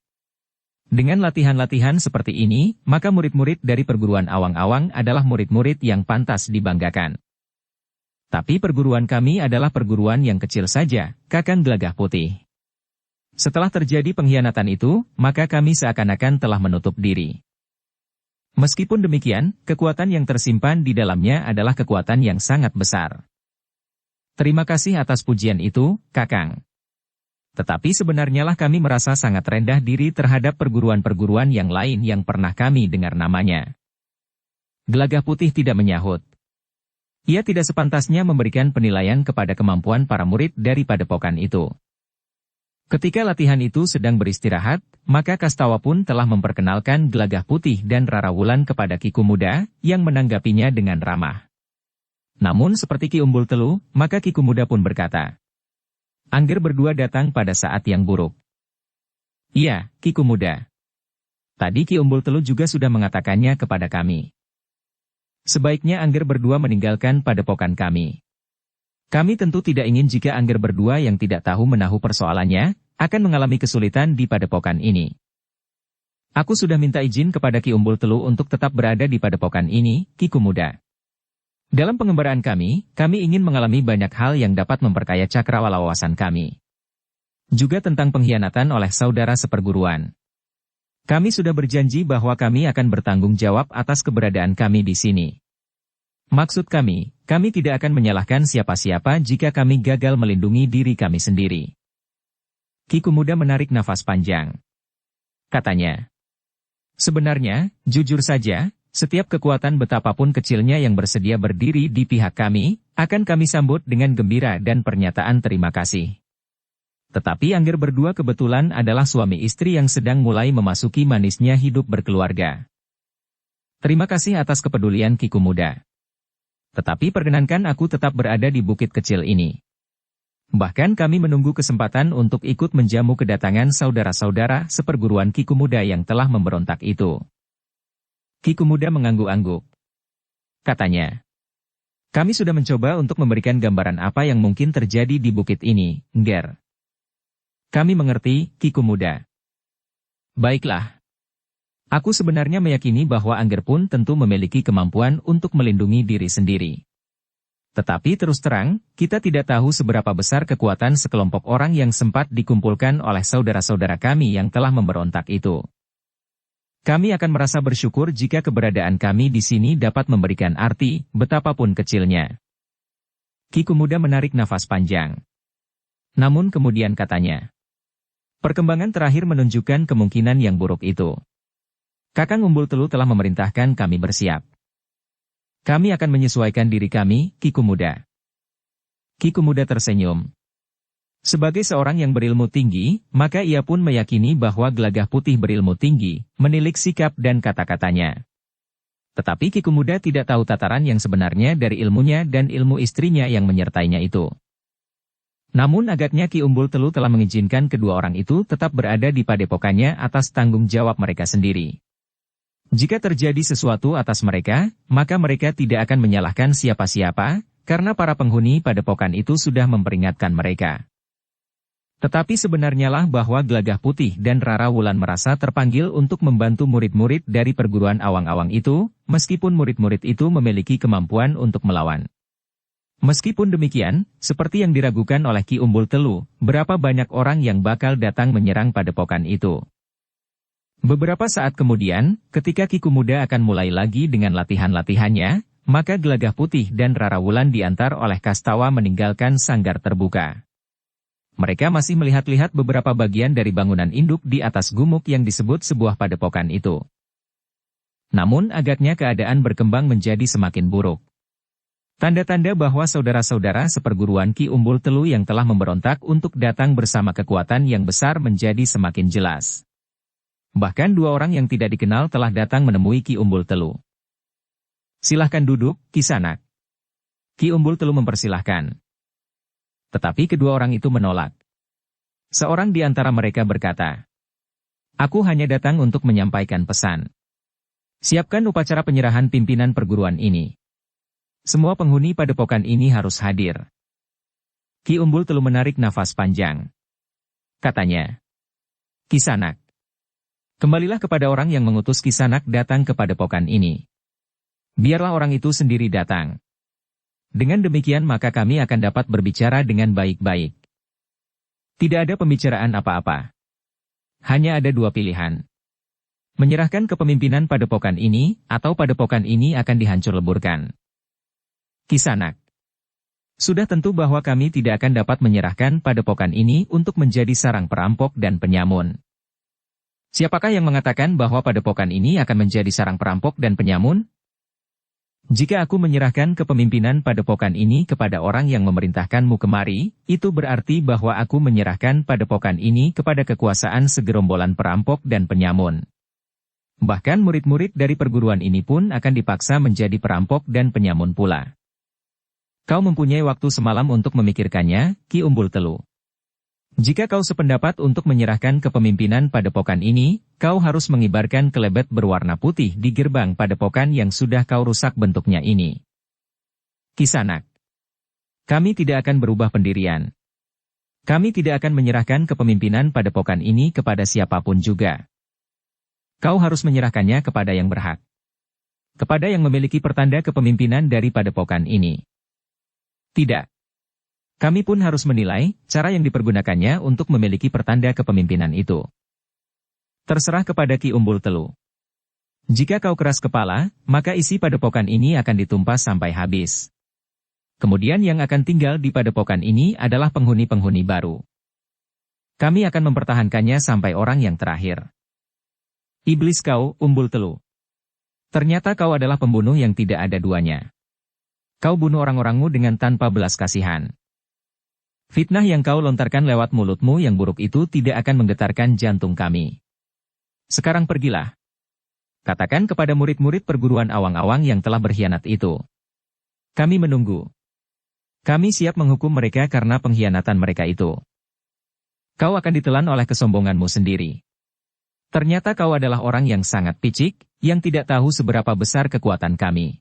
Dengan latihan-latihan seperti ini, maka murid-murid dari perguruan Awang-Awang adalah murid-murid yang pantas dibanggakan. Tapi perguruan kami adalah perguruan yang kecil saja, Kakang Gelagah Putih. Setelah terjadi pengkhianatan itu, maka kami seakan-akan telah menutup diri. Meskipun demikian, kekuatan yang tersimpan di dalamnya adalah kekuatan yang sangat besar. Terima kasih atas pujian itu, Kakang. Tetapi sebenarnya lah kami merasa sangat rendah diri terhadap perguruan-perguruan yang lain yang pernah kami dengar namanya. Gelagah Putih tidak menyahut. Ia tidak sepantasnya memberikan penilaian kepada kemampuan para murid dari padepokan itu. Ketika latihan itu sedang beristirahat, maka Kastawa pun telah memperkenalkan Gelagah Putih dan Rara Wulan kepada Ki Kumuda, yang menanggapinya dengan ramah. Namun seperti Ki Umbul Telu, maka Ki Kumuda pun berkata, Angger berdua datang pada saat yang buruk. Iya, Ki Kumuda. Tadi Ki Umbul Telu juga sudah mengatakannya kepada kami. Sebaiknya Angger berdua meninggalkan padepokan kami. Kami tentu tidak ingin jika Angger berdua yang tidak tahu menahu persoalannya, akan mengalami kesulitan di padepokan ini. Aku sudah minta izin kepada Ki Umbul Telu untuk tetap berada di padepokan ini, Ki Kumuda. Dalam pengembaraan kami ingin mengalami banyak hal yang dapat memperkaya cakrawala wawasan kami. Juga tentang pengkhianatan oleh saudara seperguruan. Kami sudah berjanji bahwa kami akan bertanggung jawab atas keberadaan kami di sini. Maksud kami tidak akan menyalahkan siapa-siapa jika kami gagal melindungi diri kami sendiri. Ki Kumuda menarik nafas panjang. Katanya, sebenarnya, jujur saja, setiap kekuatan betapapun kecilnya yang bersedia berdiri di pihak kami, akan kami sambut dengan gembira dan pernyataan terima kasih. Tetapi Angger berdua kebetulan adalah suami istri yang sedang mulai memasuki manisnya hidup berkeluarga. Terima kasih atas kepedulian Ki Kumuda. Tetapi perkenankan aku tetap berada di bukit kecil ini. Bahkan kami menunggu kesempatan untuk ikut menjamu kedatangan saudara-saudara seperguruan Ki Kumuda yang telah memberontak itu. Ki Kumuda mengangguk-angguk. Katanya, kami sudah mencoba untuk memberikan gambaran apa yang mungkin terjadi di bukit ini, Ngger. Kami mengerti, Ki Kumuda. Baiklah. Aku sebenarnya meyakini bahwa Angger pun tentu memiliki kemampuan untuk melindungi diri sendiri. Tetapi terus terang, kita tidak tahu seberapa besar kekuatan sekelompok orang yang sempat dikumpulkan oleh saudara-saudara kami yang telah memberontak itu. Kami akan merasa bersyukur jika keberadaan kami di sini dapat memberikan arti, betapapun kecilnya. Ki Kumuda menarik nafas panjang. Namun kemudian katanya, perkembangan terakhir menunjukkan kemungkinan yang buruk itu. Kakang Umbul Telu telah memerintahkan kami bersiap. Kami akan menyesuaikan diri kami, Ki Kumuda. Ki Kumuda tersenyum. Sebagai seorang yang berilmu tinggi, maka ia pun meyakini bahwa Gelagah Putih berilmu tinggi, menilik sikap dan kata-katanya. Tetapi Ki Kumuda tidak tahu tataran yang sebenarnya dari ilmunya dan ilmu istrinya yang menyertainya itu. Namun agaknya Ki Umbul Telu telah mengizinkan kedua orang itu tetap berada di padepokannya atas tanggung jawab mereka sendiri. Jika terjadi sesuatu atas mereka, maka mereka tidak akan menyalahkan siapa-siapa, karena para penghuni padepokan itu sudah memperingatkan mereka. Tetapi sebenarnya lah bahwa Gelagah Putih dan Rara Wulan merasa terpanggil untuk membantu murid-murid dari perguruan Awang-Awang itu, meskipun murid-murid itu memiliki kemampuan untuk melawan. Meskipun demikian, seperti yang diragukan oleh Ki Umbul Telu, berapa banyak orang yang bakal datang menyerang padepokan itu. Beberapa saat kemudian, ketika Ki Kumuda akan mulai lagi dengan latihan-latihannya, maka Gelagah Putih dan Rara Wulan diantar oleh Kastawa meninggalkan sanggar terbuka. Mereka masih melihat-lihat beberapa bagian dari bangunan induk di atas gumuk yang disebut sebuah padepokan itu. Namun agaknya keadaan berkembang menjadi semakin buruk. Tanda-tanda bahwa saudara-saudara seperguruan Ki Umbul Telu yang telah memberontak untuk datang bersama kekuatan yang besar menjadi semakin jelas. Bahkan dua orang yang tidak dikenal telah datang menemui Ki Umbul Telu. Silahkan duduk, Kisanak. Ki Umbul Telu mempersilahkan. Tetapi kedua orang itu menolak. Seorang di antara mereka berkata, aku hanya datang untuk menyampaikan pesan. Siapkan upacara penyerahan pimpinan perguruan ini. Semua penghuni padepokan ini harus hadir. Ki Umbul Telu menarik nafas panjang. Katanya, Kisanak, kembalilah kepada orang yang mengutus Kisanak datang ke padepokan ini. Biarlah orang itu sendiri datang. Dengan demikian maka kami akan dapat berbicara dengan baik-baik. Tidak ada pembicaraan apa-apa. Hanya ada dua pilihan. Menyerahkan kepemimpinan padepokan ini, atau padepokan ini akan dihancur leburkan. Kisanak, sudah tentu bahwa kami tidak akan dapat menyerahkan padepokan ini untuk menjadi sarang perampok dan penyamun. Siapakah yang mengatakan bahwa padepokan ini akan menjadi sarang perampok dan penyamun? Jika aku menyerahkan kepemimpinan padepokan ini kepada orang yang memerintahkanmu kemari, itu berarti bahwa aku menyerahkan padepokan ini kepada kekuasaan segerombolan perampok dan penyamun. Bahkan murid-murid dari perguruan ini pun akan dipaksa menjadi perampok dan penyamun pula. Kau mempunyai waktu semalam untuk memikirkannya, Ki Umbul Telu. Jika kau sependapat untuk menyerahkan kepemimpinan padepokan ini, kau harus mengibarkan kelebet berwarna putih di gerbang padepokan yang sudah kau rusak bentuknya ini. Kisanak, kami tidak akan berubah pendirian. Kami tidak akan menyerahkan kepemimpinan padepokan ini kepada siapapun juga. Kau harus menyerahkannya kepada yang berhak. Kepada yang memiliki pertanda kepemimpinan dari padepokan ini. Tidak. Kami pun harus menilai cara yang dipergunakannya untuk memiliki pertanda kepemimpinan itu. Terserah kepada Ki Umbul Telu. Jika kau keras kepala, maka isi padepokan ini akan ditumpas sampai habis. Kemudian yang akan tinggal di padepokan ini adalah penghuni-penghuni baru. Kami akan mempertahankannya sampai orang yang terakhir. Iblis kau, Umbul Telu. Ternyata kau adalah pembunuh yang tidak ada duanya. Kau bunuh orang-orangmu dengan tanpa belas kasihan. Fitnah yang kau lontarkan lewat mulutmu yang buruk itu tidak akan menggetarkan jantung kami. Sekarang pergilah. Katakan kepada murid-murid perguruan awang-awang yang telah berkhianat itu. Kami menunggu. Kami siap menghukum mereka karena pengkhianatan mereka itu. Kau akan ditelan oleh kesombonganmu sendiri. Ternyata kau adalah orang yang sangat picik, yang tidak tahu seberapa besar kekuatan kami.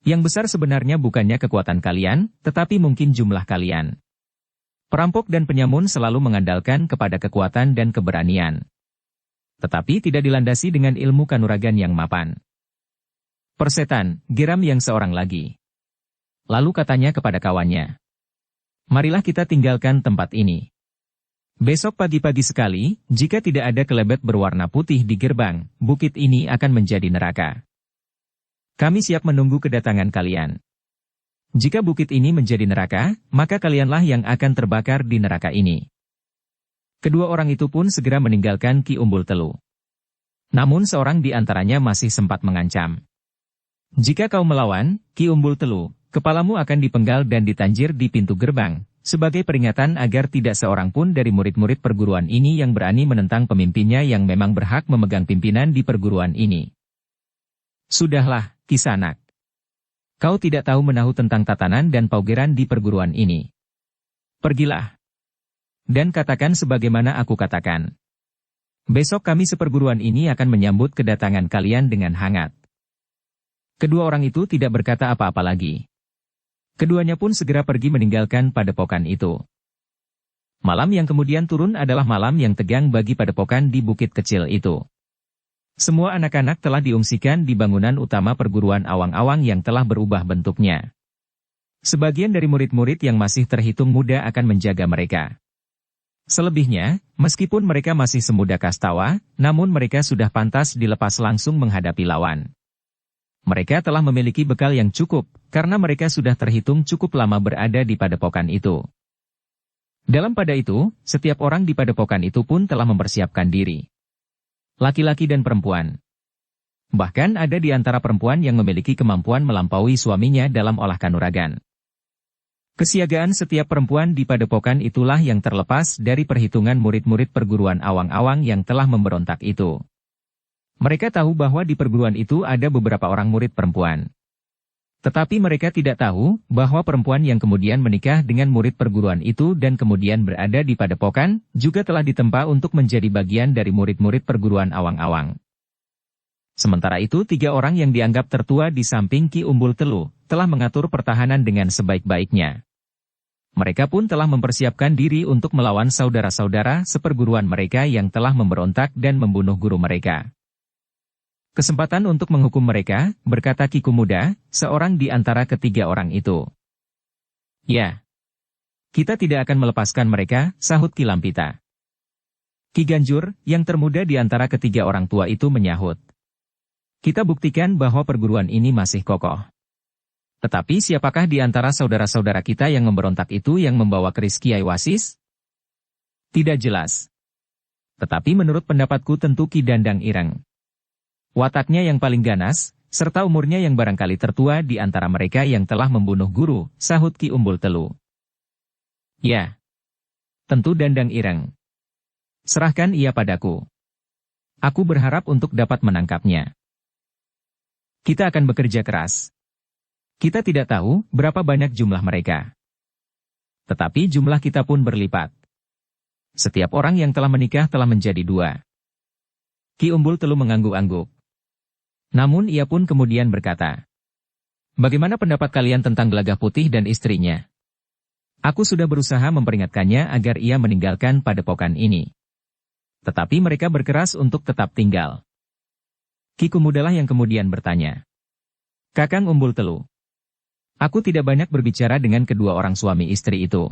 Yang besar sebenarnya bukannya kekuatan kalian, tetapi mungkin jumlah kalian. Perampok dan penyamun selalu mengandalkan kepada kekuatan dan keberanian. Tetapi tidak dilandasi dengan ilmu kanuragan yang mapan. Persetan, geram yang seorang lagi. Lalu katanya kepada kawannya. Marilah kita tinggalkan tempat ini. Besok pagi-pagi sekali, jika tidak ada kelebet berwarna putih di gerbang, bukit ini akan menjadi neraka. Kami siap menunggu kedatangan kalian. Jika bukit ini menjadi neraka, maka kalianlah yang akan terbakar di neraka ini. Kedua orang itu pun segera meninggalkan Ki Umbul Telu. Namun seorang di antaranya masih sempat mengancam. Jika kau melawan, Ki Umbul Telu, kepalamu akan dipenggal dan ditanjir di pintu gerbang, sebagai peringatan agar tidak seorang pun dari murid-murid perguruan ini yang berani menentang pemimpinnya yang memang berhak memegang pimpinan di perguruan ini. Sudahlah, Kisanak. Kau tidak tahu menahu tentang tatanan dan paugeran di perguruan ini. Pergilah. Dan katakan sebagaimana aku katakan. Besok kami seperguruan ini akan menyambut kedatangan kalian dengan hangat. Kedua orang itu tidak berkata apa-apa lagi. Keduanya pun segera pergi meninggalkan padepokan itu. Malam yang kemudian turun adalah malam yang tegang bagi padepokan di bukit kecil itu. Semua anak-anak telah diungsikan di bangunan utama perguruan awang-awang yang telah berubah bentuknya. Sebagian dari murid-murid yang masih terhitung muda akan menjaga mereka. Selebihnya, meskipun mereka masih semuda Kastawa, namun mereka sudah pantas dilepas langsung menghadapi lawan. Mereka telah memiliki bekal yang cukup, karena mereka sudah terhitung cukup lama berada di padepokan itu. Dalam pada itu, setiap orang di padepokan itu pun telah mempersiapkan diri. Laki-laki dan perempuan. Bahkan ada di antara perempuan yang memiliki kemampuan melampaui suaminya dalam olah kanuragan. Kesiagaan setiap perempuan di padepokan itulah yang terlepas dari perhitungan murid-murid perguruan awang-awang yang telah memberontak itu. Mereka tahu bahwa di perguruan itu ada beberapa orang murid perempuan. Tetapi mereka tidak tahu bahwa perempuan yang kemudian menikah dengan murid perguruan itu dan kemudian berada di padepokan, juga telah ditempa untuk menjadi bagian dari murid-murid perguruan awang-awang. Sementara itu 3 orang yang dianggap tertua di samping Ki Umbul Telu, telah mengatur pertahanan dengan sebaik-baiknya. Mereka pun telah mempersiapkan diri untuk melawan saudara-saudara seperguruan mereka yang telah memberontak dan membunuh guru mereka. Kesempatan untuk menghukum mereka, berkata Ki Kumuda, seorang di antara ketiga orang itu. Ya. Kita tidak akan melepaskan mereka, sahut Ki Lampita. Ki Ganjur, yang termuda di antara ketiga orang tua itu menyahut. Kita buktikan bahwa perguruan ini masih kokoh. Tetapi siapakah di antara saudara-saudara kita yang memberontak itu yang membawa keris Kiai Wasis? Tidak jelas. Tetapi menurut pendapatku tentu Ki Dandang Ireng. Wataknya yang paling ganas, serta umurnya yang barangkali tertua di antara mereka yang telah membunuh guru, sahut Ki Umbul Telu. Ya. Tentu Dandang Ireng. Serahkan ia padaku. Aku berharap untuk dapat menangkapnya. Kita akan bekerja keras. Kita tidak tahu berapa banyak jumlah mereka. Tetapi jumlah kita pun berlipat. Setiap orang yang telah menikah telah menjadi 2. Ki Umbul Telu mengangguk-angguk. Namun ia pun kemudian berkata, bagaimana pendapat kalian tentang Gelagah Putih dan istrinya? Aku sudah berusaha memperingatkannya agar ia meninggalkan padepokan ini. Tetapi mereka berkeras untuk tetap tinggal. Ki Kumudalah yang kemudian bertanya. Kakang Umbul Telu. Aku tidak banyak berbicara dengan kedua orang suami istri itu.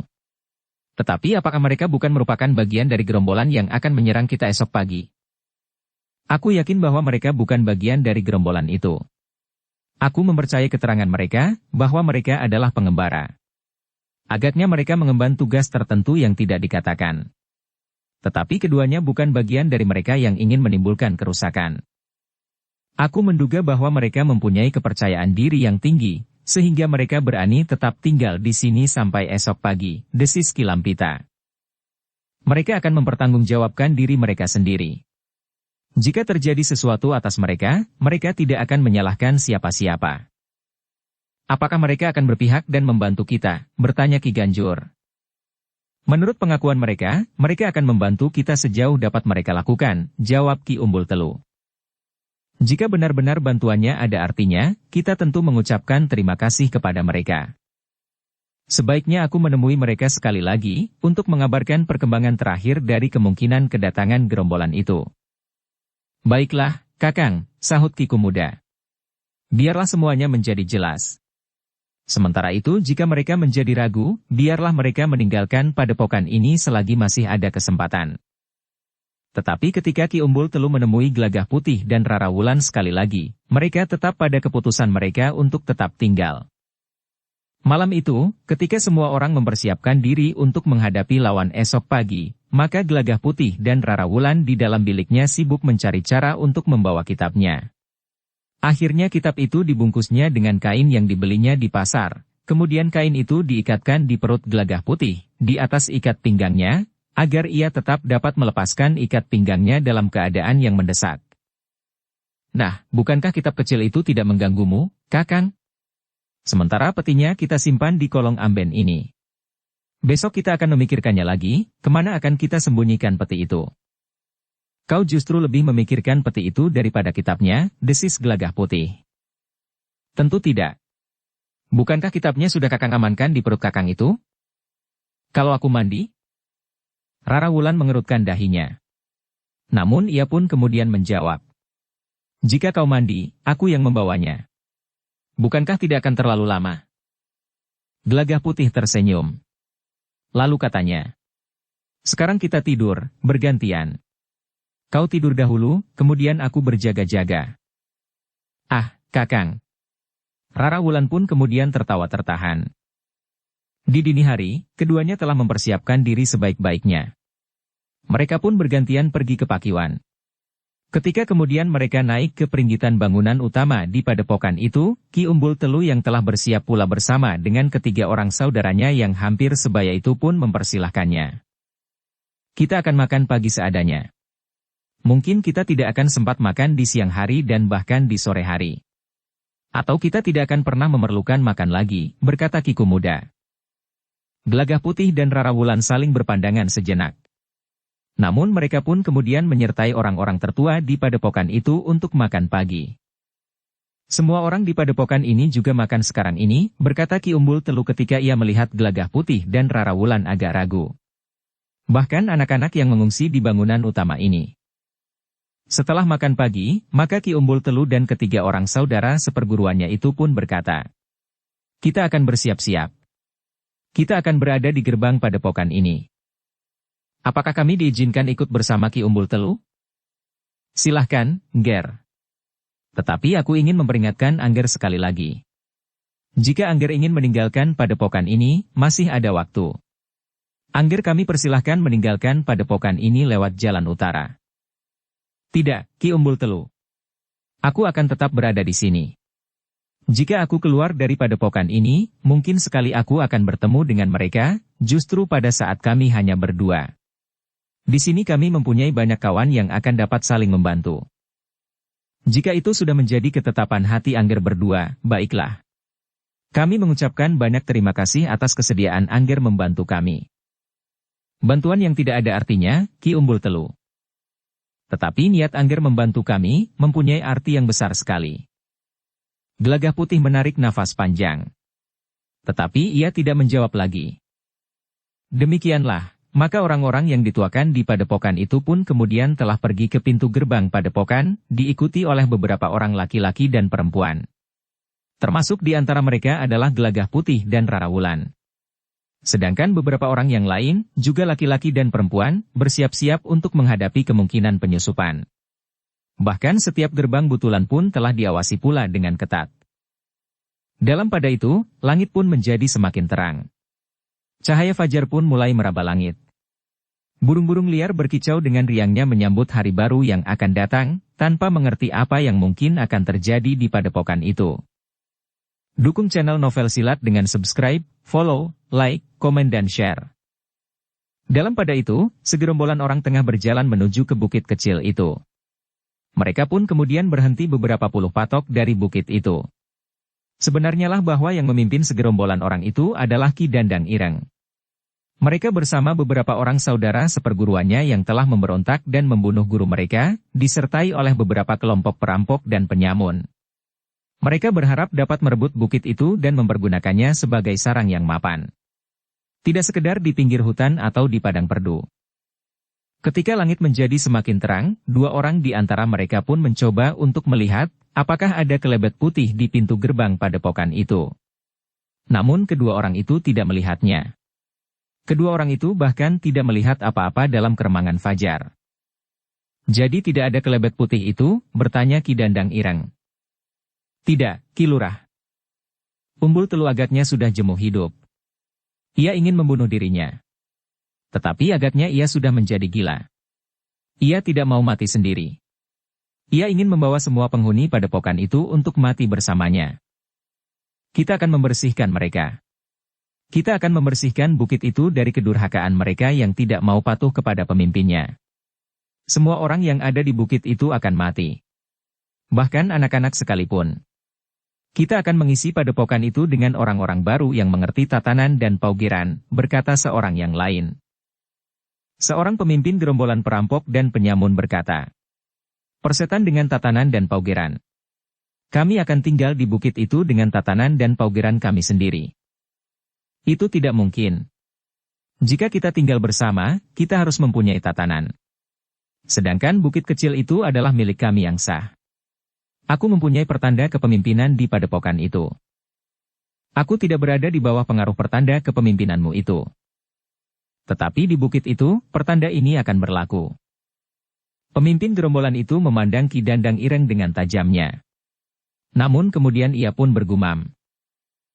Tetapi apakah mereka bukan merupakan bagian dari gerombolan yang akan menyerang kita esok pagi? Aku yakin bahwa mereka bukan bagian dari gerombolan itu. Aku mempercayai keterangan mereka, bahwa mereka adalah pengembara. Agaknya mereka mengemban tugas tertentu yang tidak dikatakan. Tetapi keduanya bukan bagian dari mereka yang ingin menimbulkan kerusakan. Aku menduga bahwa mereka mempunyai kepercayaan diri yang tinggi, sehingga mereka berani tetap tinggal di sini sampai esok pagi, desis Ki Lampita. Mereka akan mempertanggungjawabkan diri mereka sendiri. Jika terjadi sesuatu atas mereka, mereka tidak akan menyalahkan siapa-siapa. Apakah mereka akan berpihak dan membantu kita? Bertanya Ki Ganjur. Menurut pengakuan mereka, mereka akan membantu kita sejauh dapat mereka lakukan, jawab Ki Umbul Telu. Jika benar-benar bantuannya ada artinya, kita tentu mengucapkan terima kasih kepada mereka. Sebaiknya aku menemui mereka sekali lagi, untuk mengabarkan perkembangan terakhir dari kemungkinan kedatangan gerombolan itu. Baiklah, Kakang, sahut Ki Kumuda. Biarlah semuanya menjadi jelas. Sementara itu jika mereka menjadi ragu, biarlah mereka meninggalkan padepokan ini selagi masih ada kesempatan. Tetapi ketika Ki Umbul Telu menemui Gelagah Putih dan Rara Wulan sekali lagi, mereka tetap pada keputusan mereka untuk tetap tinggal. Malam itu, ketika semua orang mempersiapkan diri untuk menghadapi lawan esok pagi, maka Gelagah Putih dan Rara Wulan di dalam biliknya sibuk mencari cara untuk membawa kitabnya. Akhirnya kitab itu dibungkusnya dengan kain yang dibelinya di pasar, kemudian kain itu diikatkan di perut Gelagah Putih, di atas ikat pinggangnya, agar ia tetap dapat melepaskan ikat pinggangnya dalam keadaan yang mendesak. Nah, bukankah kitab kecil itu tidak mengganggumu, Kakang? Sementara petinya kita simpan di kolong amben ini. Besok kita akan memikirkannya lagi, kemana akan kita sembunyikan peti itu. Kau justru lebih memikirkan peti itu daripada kitabnya, desis Gelagah Putih. Tentu tidak. Bukankah kitabnya sudah Kakang amankan di perut Kakang itu? Kalau aku mandi? Rara Wulan mengerutkan dahinya. Namun ia pun kemudian menjawab. Jika kau mandi, aku yang membawanya. Bukankah tidak akan terlalu lama? Gelagah Putih tersenyum. Lalu katanya. Sekarang kita tidur, bergantian. Kau tidur dahulu, kemudian aku berjaga-jaga. Ah, Kakang. Rara Wulan pun kemudian tertawa tertahan. Di dini hari, keduanya telah mempersiapkan diri sebaik-baiknya. Mereka pun bergantian pergi ke Pakiwan. Ketika kemudian mereka naik ke peringgitan bangunan utama di padepokan itu, Ki Umbul Telu yang telah bersiap pula bersama dengan ketiga orang saudaranya yang hampir sebaya itu pun mempersilahkannya. Kita akan makan pagi seadanya. Mungkin kita tidak akan sempat makan di siang hari dan bahkan di sore hari. Atau kita tidak akan pernah memerlukan makan lagi, berkata Ki Kumuda. Gelagah Putih dan Rara Wulan saling berpandangan sejenak. Namun mereka pun kemudian menyertai orang-orang tertua di padepokan itu untuk makan pagi. Semua orang di padepokan ini juga makan sekarang ini, berkata Ki Umbul Telu ketika ia melihat Gelagah Putih dan Rara Wulan agak ragu. Bahkan anak-anak yang mengungsi di bangunan utama ini. Setelah makan pagi, maka Ki Umbul Telu dan ketiga orang saudara seperguruannya itu pun berkata, "Kita akan bersiap-siap. Kita akan berada di gerbang padepokan ini. Apakah kami diizinkan ikut bersama Ki Umbul Telu?" "Silahkan, Nger. Tetapi aku ingin memperingatkan Angger sekali lagi. Jika Angger ingin meninggalkan padepokan ini, masih ada waktu. Angger kami persilahkan meninggalkan padepokan ini lewat jalan utara." "Tidak, Ki Umbul Telu. Aku akan tetap berada di sini. Jika aku keluar dari padepokan ini, mungkin sekali aku akan bertemu dengan mereka, justru pada saat kami hanya berdua. Di sini kami mempunyai banyak kawan yang akan dapat saling membantu. Jika itu sudah menjadi ketetapan hati Angger berdua, baiklah. Kami mengucapkan banyak terima kasih atas kesediaan Angger membantu kami. Bantuan yang tidak ada artinya, Ki Umbul Telu. Tetapi niat Angger membantu kami, mempunyai arti yang besar sekali." Gelagah Putih menarik nafas panjang. Tetapi ia tidak menjawab lagi. Demikianlah, maka orang-orang yang dituakan di padepokan itu pun kemudian telah pergi ke pintu gerbang padepokan, diikuti oleh beberapa orang laki-laki dan perempuan. Termasuk di antara mereka adalah Gelagah Putih dan Rara Wulan. Sedangkan beberapa orang yang lain, juga laki-laki dan perempuan, bersiap-siap untuk menghadapi kemungkinan penyusupan. Bahkan setiap gerbang butulan pun telah diawasi pula dengan ketat. Dalam pada itu, langit pun menjadi semakin terang. Cahaya fajar pun mulai meraba langit. Burung-burung liar berkicau dengan riangnya menyambut hari baru yang akan datang, tanpa mengerti apa yang mungkin akan terjadi di padepokan itu. Dukung channel Novel Silat dengan subscribe, follow, like, komen dan share. Dalam pada itu, segerombolan orang tengah berjalan menuju ke bukit kecil itu. Mereka pun kemudian berhenti beberapa puluh patok dari bukit itu. Sebenarnya lah bahwa yang memimpin segerombolan orang itu adalah Ki Dandang Ireng. Mereka bersama beberapa orang saudara seperguruannya yang telah memberontak dan membunuh guru mereka, disertai oleh beberapa kelompok perampok dan penyamun. Mereka berharap dapat merebut bukit itu dan mempergunakannya sebagai sarang yang mapan. Tidak sekedar di pinggir hutan atau di padang perdu. Ketika langit menjadi semakin terang, dua orang di antara mereka pun mencoba untuk melihat, apakah ada kelebet putih di pintu gerbang padepokan itu. Namun kedua orang itu tidak melihatnya. Kedua orang itu bahkan tidak melihat apa-apa dalam keremangan fajar. "Jadi tidak ada kelebet putih itu?" bertanya Ki Dandang Ireng. "Tidak, Ki Lurah. Umbul Telu agaknya sudah jemuh hidup. Ia ingin membunuh dirinya. Tetapi agaknya ia sudah menjadi gila. Ia tidak mau mati sendiri. Ia ingin membawa semua penghuni padepokan itu untuk mati bersamanya. Kita akan membersihkan mereka. Kita akan membersihkan bukit itu dari kedurhakaan mereka yang tidak mau patuh kepada pemimpinnya. Semua orang yang ada di bukit itu akan mati. Bahkan anak-anak sekalipun. Kita akan mengisi padepokan itu dengan orang-orang baru yang mengerti tatanan dan paugeran," berkata seorang yang lain. Seorang pemimpin gerombolan perampok dan penyamun berkata, "Persetan dengan tatanan dan paugeran. Kami akan tinggal di bukit itu dengan tatanan dan paugeran kami sendiri." "Itu tidak mungkin. Jika kita tinggal bersama, kita harus mempunyai tatanan. Sedangkan bukit kecil itu adalah milik kami yang sah. Aku mempunyai pertanda kepemimpinan di padepokan itu. Aku tidak berada di bawah pengaruh pertanda kepemimpinanmu itu. Tetapi di bukit itu, pertanda ini akan berlaku." Pemimpin gerombolan itu memandang Ki Dandang Ireng dengan tajamnya. Namun kemudian ia pun bergumam,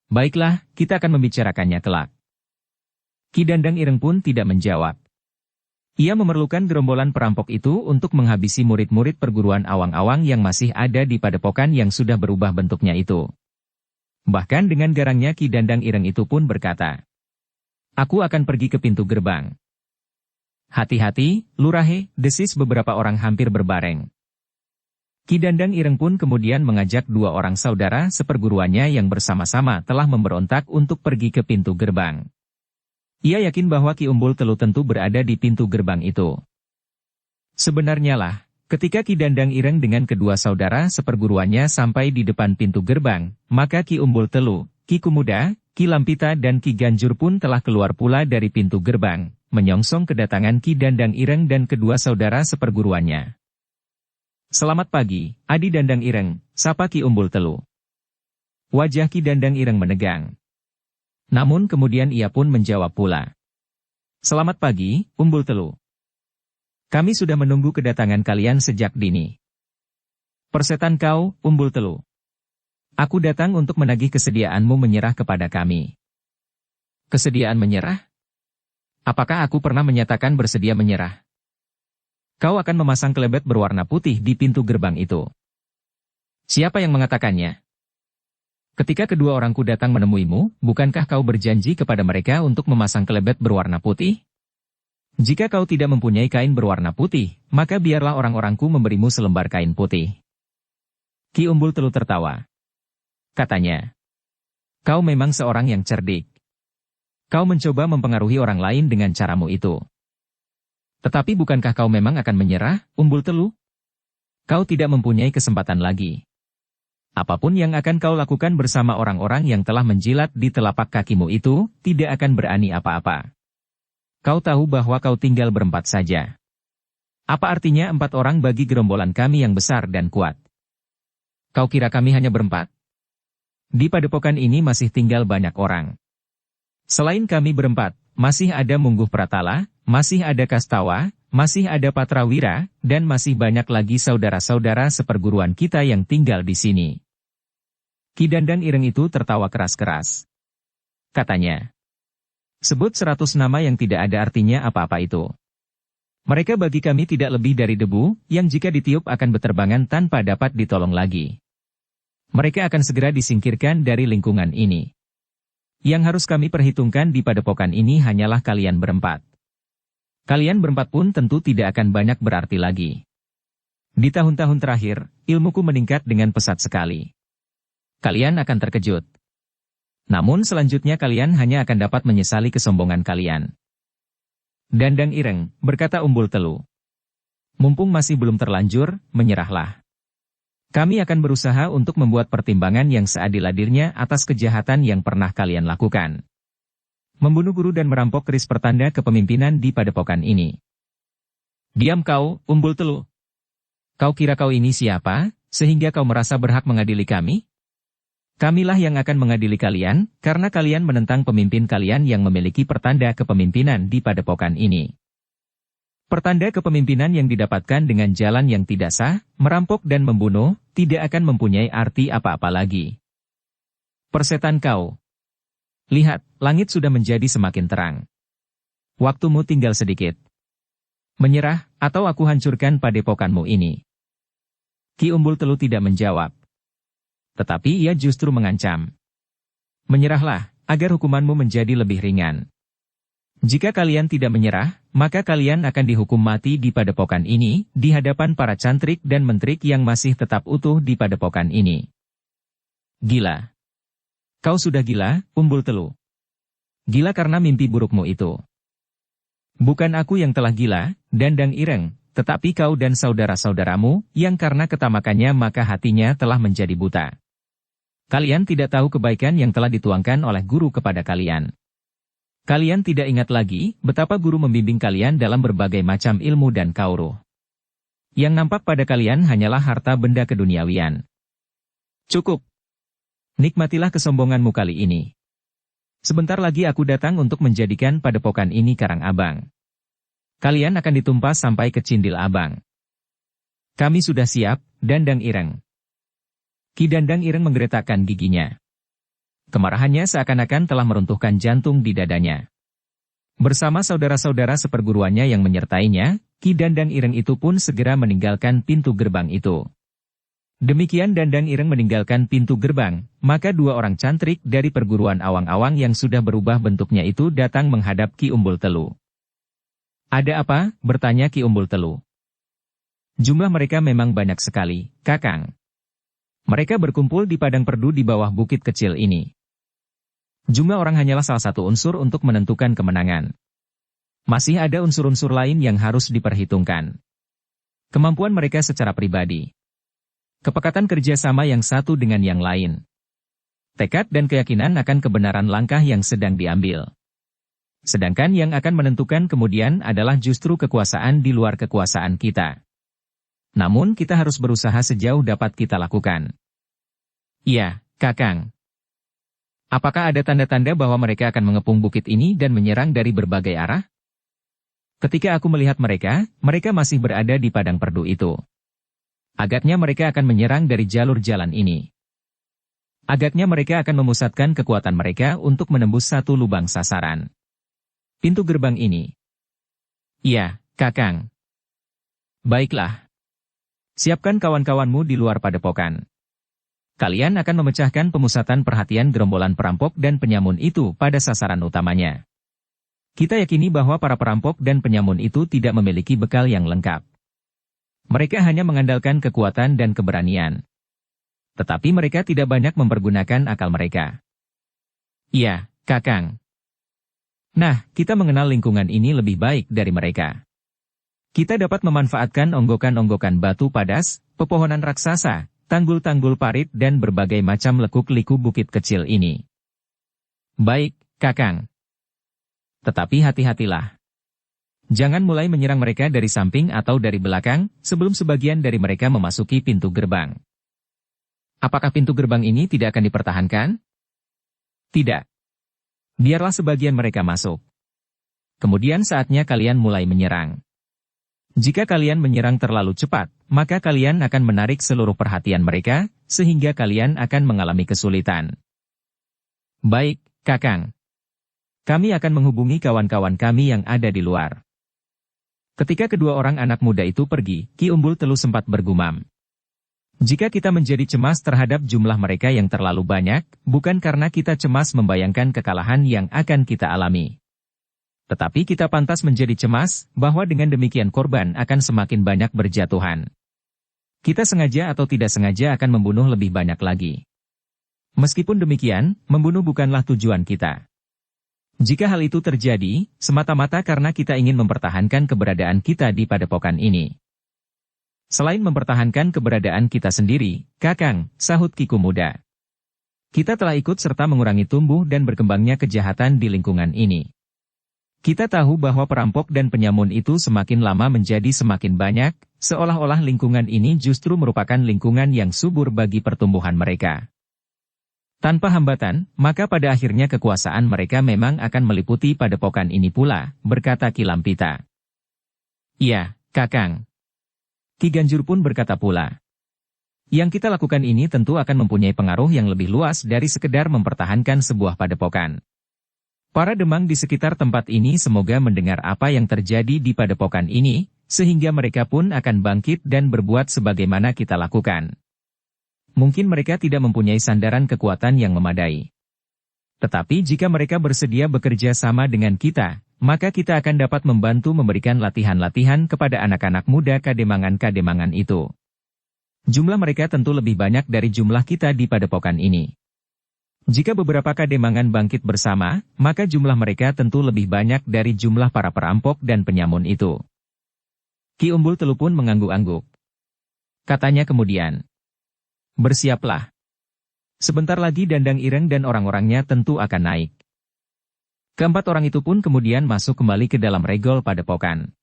"Baiklah, kita akan membicarakannya kelak." Ki Dandang Ireng pun tidak menjawab. Ia memerlukan gerombolan perampok itu untuk menghabisi murid-murid perguruan awang-awang yang masih ada di padepokan yang sudah berubah bentuknya itu. Bahkan dengan garangnya Ki Dandang Ireng itu pun berkata, "Aku akan pergi ke pintu gerbang." "Hati-hati, Lurahe," desis beberapa orang hampir berbareng. Ki Dandang Ireng pun kemudian mengajak dua orang saudara seperguruannya yang bersama-sama telah memberontak untuk pergi ke pintu gerbang. Ia yakin bahwa Ki Umbul Telu tentu berada di pintu gerbang itu. Sebenarnya lah, ketika Ki Dandang Ireng dengan kedua saudara seperguruannya sampai di depan pintu gerbang, maka Ki Umbul Telu, Ki Kumuda, Ki Lampita dan Ki Ganjur pun telah keluar pula dari pintu gerbang, menyongsong kedatangan Ki Dandang Ireng dan kedua saudara seperguruannya. "Selamat pagi, Adi Dandang Ireng," sapa Ki Umbul Telu. Wajah Ki Dandang Ireng menegang. Namun kemudian ia pun menjawab pula. "Selamat pagi, Umbul Telu. Kami sudah menunggu kedatangan kalian sejak dini." "Persetan kau, Umbul Telu. Aku datang untuk menagih kesediaanmu menyerah kepada kami." "Kesediaan menyerah? Apakah aku pernah menyatakan bersedia menyerah? Kau akan memasang kelebet berwarna putih di pintu gerbang itu." "Siapa yang mengatakannya? Ketika kedua orangku datang menemuimu, bukankah kau berjanji kepada mereka untuk memasang kelebet berwarna putih? Jika kau tidak mempunyai kain berwarna putih, maka biarlah orang-orangku memberimu selembar kain putih." Ki Umbul Telu tertawa. Katanya, "Kau memang seorang yang cerdik. Kau mencoba mempengaruhi orang lain dengan caramu itu. Tetapi bukankah kau memang akan menyerah, Umbul Telu? Kau tidak mempunyai kesempatan lagi. Apapun yang akan kau lakukan bersama orang-orang yang telah menjilat di telapak kakimu itu, tidak akan berani apa-apa. Kau tahu bahwa kau tinggal berempat saja. Apa artinya 4 orang bagi gerombolan kami yang besar dan kuat? Kau kira kami hanya berempat? Di padepokan ini masih tinggal banyak orang. Selain kami berempat, masih ada Mungguh Pratala, masih ada Kastawa, masih ada Patrawira, dan masih banyak lagi saudara-saudara seperguruan kita yang tinggal di sini." Ki Dandang Ireng itu tertawa keras-keras. Katanya, "Sebut 100 nama yang tidak ada artinya apa-apa itu. Mereka bagi kami tidak lebih dari debu, yang jika ditiup akan beterbangan tanpa dapat ditolong lagi. Mereka akan segera disingkirkan dari lingkungan ini. Yang harus kami perhitungkan di padepokan ini hanyalah kalian berempat. Kalian berempat pun tentu tidak akan banyak berarti lagi. Di tahun-tahun terakhir, ilmuku meningkat dengan pesat sekali. Kalian akan terkejut. Namun selanjutnya kalian hanya akan dapat menyesali kesombongan kalian." "Dandang Ireng," berkata Umbul Telu. "Mumpung masih belum terlanjur, menyerahlah. Kami akan berusaha untuk membuat pertimbangan yang seadil-adilnya atas kejahatan yang pernah kalian lakukan. Membunuh guru dan merampok keris pertanda kepemimpinan di padepokan ini." "Diam kau, Umbul Telu. Kau kira kau ini siapa, sehingga kau merasa berhak mengadili kami? Kamilah yang akan mengadili kalian, karena kalian menentang pemimpin kalian yang memiliki pertanda kepemimpinan di padepokan ini. Pertanda kepemimpinan yang didapatkan dengan jalan yang tidak sah, merampok dan membunuh, tidak akan mempunyai arti apa-apa lagi. Persetan kau. Lihat, langit sudah menjadi semakin terang. Waktumu tinggal sedikit. Menyerah, atau aku hancurkan padepokanmu ini." Ki Umbul Telu tidak menjawab. Tetapi ia justru mengancam. "Menyerahlah, agar hukumanmu menjadi lebih ringan. Jika kalian tidak menyerah, maka kalian akan dihukum mati di padepokan ini, di hadapan para cantrik dan mentrik yang masih tetap utuh di padepokan ini." "Gila. Kau sudah gila, Umbul Telu. Gila karena mimpi burukmu itu. Bukan aku yang telah gila, Dandang Ireng, tetapi kau dan saudara-saudaramu, yang karena ketamakannya maka hatinya telah menjadi buta. Kalian tidak tahu kebaikan yang telah dituangkan oleh guru kepada kalian. Kalian tidak ingat lagi betapa guru membimbing kalian dalam berbagai macam ilmu dan kauruh. Yang nampak pada kalian hanyalah harta benda keduniawian. Cukup. Nikmatilah kesombonganmu kali ini. Sebentar lagi aku datang untuk menjadikan padepokan ini karang abang. Kalian akan ditumpas sampai ke cindil abang. Kami sudah siap, Dandang Ireng." Ki Dandang Ireng menggeretakkan giginya. Kemarahannya seakan-akan telah meruntuhkan jantung di dadanya. Bersama saudara-saudara seperguruannya yang menyertainya, Ki Dandang Ireng itu pun segera meninggalkan pintu gerbang itu. Demikian Dandang Ireng meninggalkan pintu gerbang, maka 2 orang cantrik dari perguruan awang-awang yang sudah berubah bentuknya itu datang menghadap Ki Umbul Telu. "Ada apa?" bertanya Ki Umbul Telu. "Jumlah mereka memang banyak sekali, Kakang. Mereka berkumpul di padang perdu di bawah bukit kecil ini. Jumlah orang hanyalah salah satu unsur untuk menentukan kemenangan. Masih ada unsur-unsur lain yang harus diperhitungkan. kemampuan mereka secara pribadi, kepekatan kerjasama yang satu dengan yang lain, tekad dan keyakinan akan kebenaran langkah yang sedang diambil. Sedangkan yang akan menentukan kemudian adalah justru kekuasaan di luar kekuasaan kita. Namun kita harus berusaha sejauh dapat kita lakukan. Iya, Kakang. Apakah ada tanda-tanda bahwa mereka akan mengepung bukit ini dan menyerang dari berbagai arah? Ketika aku melihat mereka, mereka masih berada di padang perdu itu. Agaknya mereka akan menyerang dari jalur jalan ini. Agaknya mereka akan memusatkan kekuatan mereka untuk menembus satu lubang sasaran. Pintu gerbang ini. Iya, Kakang. Baiklah. Siapkan kawan-kawanmu di luar padepokan. Kalian akan memecahkan pemusatan perhatian gerombolan perampok dan penyamun itu pada sasaran utamanya. Kita yakini bahwa para perampok dan penyamun itu tidak memiliki bekal yang lengkap. Mereka hanya mengandalkan kekuatan dan keberanian. Tetapi mereka tidak banyak mempergunakan akal mereka. Iya, Kakang. Nah, kita mengenal lingkungan ini lebih baik dari mereka. Kita dapat memanfaatkan onggokan-onggokan batu padas, pepohonan raksasa, tanggul-tanggul parit dan berbagai macam lekuk-liku bukit kecil ini. Baik, Kakang. Tetapi hati-hatilah. Jangan mulai menyerang mereka dari samping atau dari belakang, sebelum sebagian dari mereka memasuki pintu gerbang. Apakah pintu gerbang ini tidak akan dipertahankan? Tidak. Biarlah sebagian mereka masuk. Kemudian saatnya kalian mulai menyerang. Jika kalian menyerang terlalu cepat, maka kalian akan menarik seluruh perhatian mereka, sehingga kalian akan mengalami kesulitan. Baik, Kakang. Kami akan menghubungi kawan-kawan kami yang ada di luar. Ketika kedua orang anak muda itu pergi, Ki Umbul Telu sempat bergumam. Jika kita menjadi cemas terhadap jumlah mereka yang terlalu banyak, bukan karena kita cemas membayangkan kekalahan yang akan kita alami. Tetapi kita pantas menjadi cemas, bahwa dengan demikian korban akan semakin banyak berjatuhan. Kita sengaja atau tidak sengaja akan membunuh lebih banyak lagi. Meskipun demikian, membunuh bukanlah tujuan kita. Jika hal itu terjadi, semata-mata karena kita ingin mempertahankan keberadaan kita di padepokan ini. Selain mempertahankan keberadaan kita sendiri, Kakang, sahut Kiku Muda. Kita telah ikut serta mengurangi tumbuh dan berkembangnya kejahatan di lingkungan ini. Kita tahu bahwa perampok dan penyamun itu semakin lama menjadi semakin banyak, seolah-olah lingkungan ini justru merupakan lingkungan yang subur bagi pertumbuhan mereka. Tanpa hambatan, maka pada akhirnya kekuasaan mereka memang akan meliputi padepokan ini pula, berkata Ki Lampita. Iya, Kakang. Ki Ganjur pun berkata pula. Yang kita lakukan ini tentu akan mempunyai pengaruh yang lebih luas dari sekedar mempertahankan sebuah padepokan. Para demang di sekitar tempat ini semoga mendengar apa yang terjadi di padepokan ini, sehingga mereka pun akan bangkit dan berbuat sebagaimana kita lakukan. Mungkin mereka tidak mempunyai sandaran kekuatan yang memadai. Tetapi jika mereka bersedia bekerja sama dengan kita, maka kita akan dapat membantu memberikan latihan-latihan kepada anak-anak muda kademangan-kademangan itu. Jumlah mereka tentu lebih banyak dari jumlah kita di padepokan ini. Jika beberapa kademangan bangkit bersama, maka jumlah mereka tentu lebih banyak dari jumlah para perampok dan penyamun itu. Ki Umbul Telu pun mengangguk-angguk. Katanya kemudian, bersiaplah. Sebentar lagi Dandang Ireng dan orang-orangnya tentu akan naik. Keempat orang itu pun kemudian masuk kembali ke dalam regol padepokan.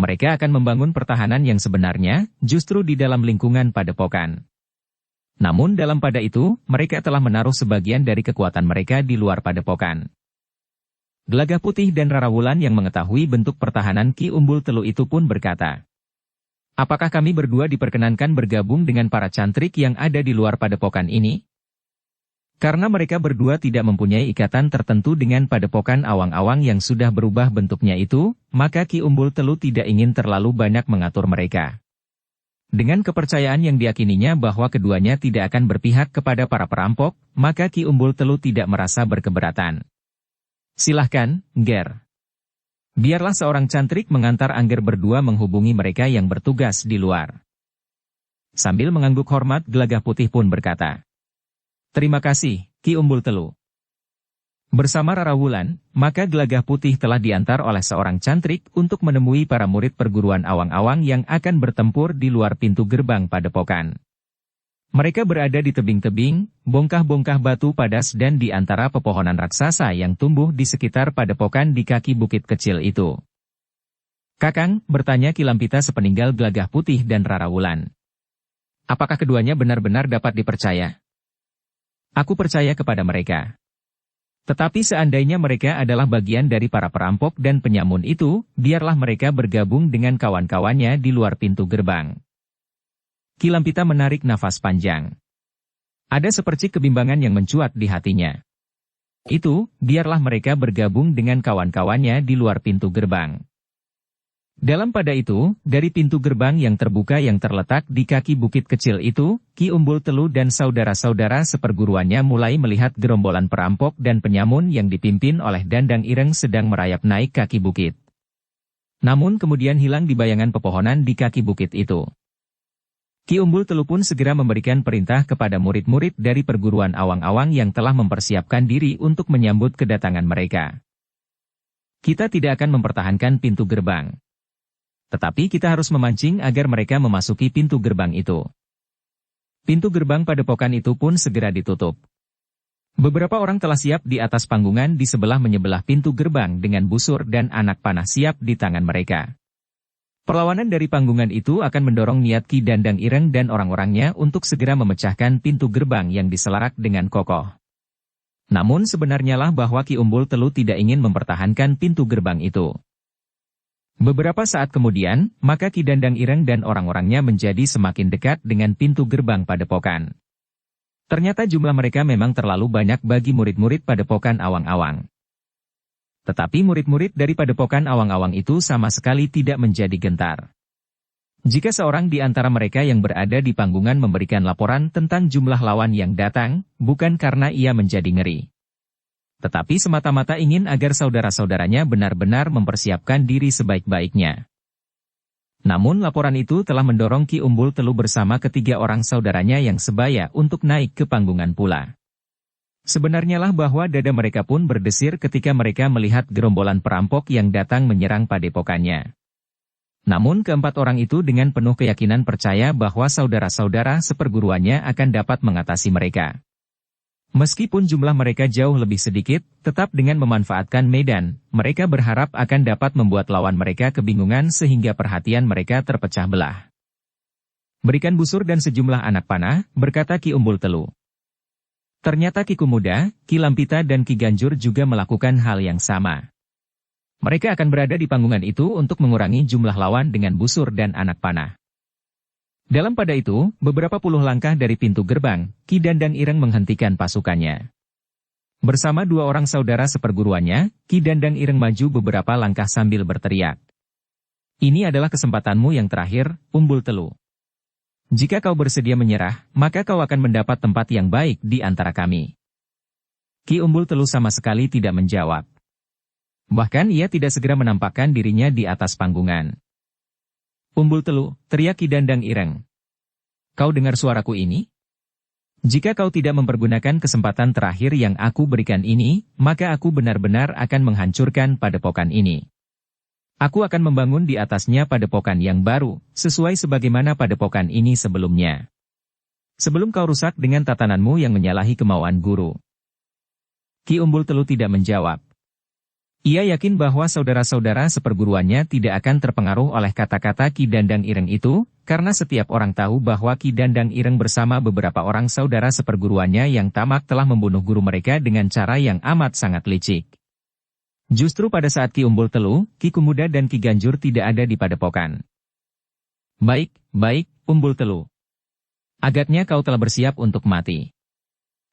Mereka akan membangun pertahanan yang sebenarnya, justru di dalam lingkungan padepokan. Namun dalam pada itu, mereka telah menaruh sebagian dari kekuatan mereka di luar padepokan. Gelagah Putih dan Rarawulan yang mengetahui bentuk pertahanan Ki Umbul Telu itu pun berkata, apakah kami berdua diperkenankan bergabung dengan para cantrik yang ada di luar padepokan ini? Karena mereka berdua tidak mempunyai ikatan tertentu dengan padepokan awang-awang yang sudah berubah bentuknya itu, maka Ki Umbul Telu tidak ingin terlalu banyak mengatur mereka. Dengan kepercayaan yang diyakininya bahwa keduanya tidak akan berpihak kepada para perampok, maka Ki Umbul Telu tidak merasa berkeberatan. Silahkan, Nger. Biarlah seorang cantrik mengantar Angger berdua menghubungi mereka yang bertugas di luar. Sambil mengangguk hormat, Gelagah Putih pun berkata, terima kasih, Ki Umbul Telu. Bersama Rara Wulan, maka Gelagah Putih telah diantar oleh seorang cantrik untuk menemui para murid perguruan awang-awang yang akan bertempur di luar pintu gerbang padepokan. Mereka berada di tebing-tebing, bongkah-bongkah batu padas dan di antara pepohonan raksasa yang tumbuh di sekitar padepokan di kaki bukit kecil itu. "Kakang," bertanya Ki Lampita sepeninggal Gelagah Putih dan Rara Wulan. "Apakah keduanya benar-benar dapat dipercaya?" "Aku percaya kepada mereka. Tetapi seandainya mereka adalah bagian dari para perampok dan penyamun itu, biarlah mereka bergabung dengan kawan-kawannya di luar pintu gerbang." Ki Lampita menarik nafas panjang. Ada sepercik kebimbangan yang mencuat di hatinya. "Itu, biarlah mereka bergabung dengan kawan-kawannya di luar pintu gerbang." Dalam pada itu, dari pintu gerbang yang terbuka yang terletak di kaki bukit kecil itu, Ki Umbul Telu dan saudara-saudara seperguruannya mulai melihat gerombolan perampok dan penyamun yang dipimpin oleh Dandang Ireng sedang merayap naik kaki bukit. Namun kemudian hilang di bayangan pepohonan di kaki bukit itu. Ki Umbul Telu pun segera memberikan perintah kepada murid-murid dari perguruan awang-awang yang telah mempersiapkan diri untuk menyambut kedatangan mereka. "Kita tidak akan mempertahankan pintu gerbang. Tetapi kita harus memancing agar mereka memasuki pintu gerbang itu." Pintu gerbang padepokan itu pun segera ditutup. Beberapa orang telah siap di atas panggungan di sebelah menyebelah pintu gerbang dengan busur dan anak panah siap di tangan mereka. Perlawanan dari panggungan itu akan mendorong niat Ki Dandang Ireng dan orang-orangnya untuk segera memecahkan pintu gerbang yang diselarak dengan kokoh. Namun sebenarnya lah bahwa Ki Umbul Telu tidak ingin mempertahankan pintu gerbang itu. Beberapa saat kemudian, maka Ki Dandang Ireng dan orang-orangnya menjadi semakin dekat dengan pintu gerbang padepokan. Ternyata jumlah mereka memang terlalu banyak bagi murid-murid padepokan awang-awang. Tetapi murid-murid dari padepokan awang-awang itu sama sekali tidak menjadi gentar. Jika seorang di antara mereka yang berada di panggungan memberikan laporan tentang jumlah lawan yang datang, bukan karena ia menjadi ngeri, tetapi semata-mata ingin agar saudara-saudaranya benar-benar mempersiapkan diri sebaik-baiknya. Namun laporan itu telah mendorong Ki Umbul Telu bersama ketiga orang saudaranya yang sebaya untuk naik ke panggungan pula. Sebenarnya lah bahwa dada mereka pun berdesir ketika mereka melihat gerombolan perampok yang datang menyerang padepokannya. Namun keempat orang itu dengan penuh keyakinan percaya bahwa saudara-saudara seperguruannya akan dapat mengatasi mereka. Meskipun jumlah mereka jauh lebih sedikit, tetap dengan memanfaatkan medan, mereka berharap akan dapat membuat lawan mereka kebingungan sehingga perhatian mereka terpecah belah. "Berikan busur dan sejumlah anak panah," berkata Ki Umbul Telu. Ternyata Ki Kumuda, Ki Lampita dan Ki Ganjur juga melakukan hal yang sama. Mereka akan berada di panggungan itu untuk mengurangi jumlah lawan dengan busur dan anak panah. Dalam pada itu, beberapa puluh langkah dari pintu gerbang, Ki Dandang Ireng menghentikan pasukannya. Bersama dua orang saudara seperguruannya, Ki Dandang Ireng maju beberapa langkah sambil berteriak. "Ini adalah kesempatanmu yang terakhir, Umbul Telu. Jika kau bersedia menyerah, maka kau akan mendapat tempat yang baik di antara kami." Ki Umbul Telu sama sekali tidak menjawab. Bahkan ia tidak segera menampakkan dirinya di atas panggungan. "Umbul Telu," teriak Ki Dandang Ireng. "Kau dengar suaraku ini? Jika kau tidak mempergunakan kesempatan terakhir yang aku berikan ini, maka aku benar-benar akan menghancurkan padepokan ini. Aku akan membangun di atasnya padepokan yang baru, sesuai sebagaimana padepokan ini sebelumnya. Sebelum kau rusak dengan tatananmu yang menyalahi kemauan guru." Ki Umbul Telu tidak menjawab. Ia yakin bahwa saudara-saudara seperguruannya tidak akan terpengaruh oleh kata-kata Ki Dandang Ireng itu, karena setiap orang tahu bahwa Ki Dandang Ireng bersama beberapa orang saudara seperguruannya yang tamak telah membunuh guru mereka dengan cara yang amat sangat licik. Justru pada saat Ki Umbul Telu, Ki Kumuda dan Ki Ganjur tidak ada di padepokan. "Baik, baik, Umbul Telu. Agaknya kau telah bersiap untuk mati.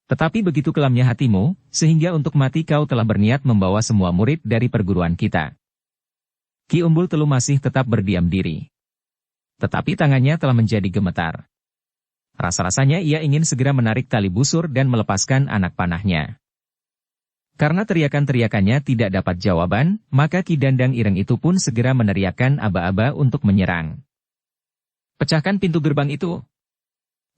Tetapi begitu kelamnya hatimu, sehingga untuk mati kau telah berniat membawa semua murid dari perguruan kita." Ki Umbul Telu masih tetap berdiam diri. Tetapi tangannya telah menjadi gemetar. Rasa-rasanya ia ingin segera menarik tali busur dan melepaskan anak panahnya. Karena teriakan-teriakannya tidak dapat jawaban, maka Ki Dandang Ireng itu pun segera meneriakkan aba-aba untuk menyerang. "Pecahkan pintu gerbang itu.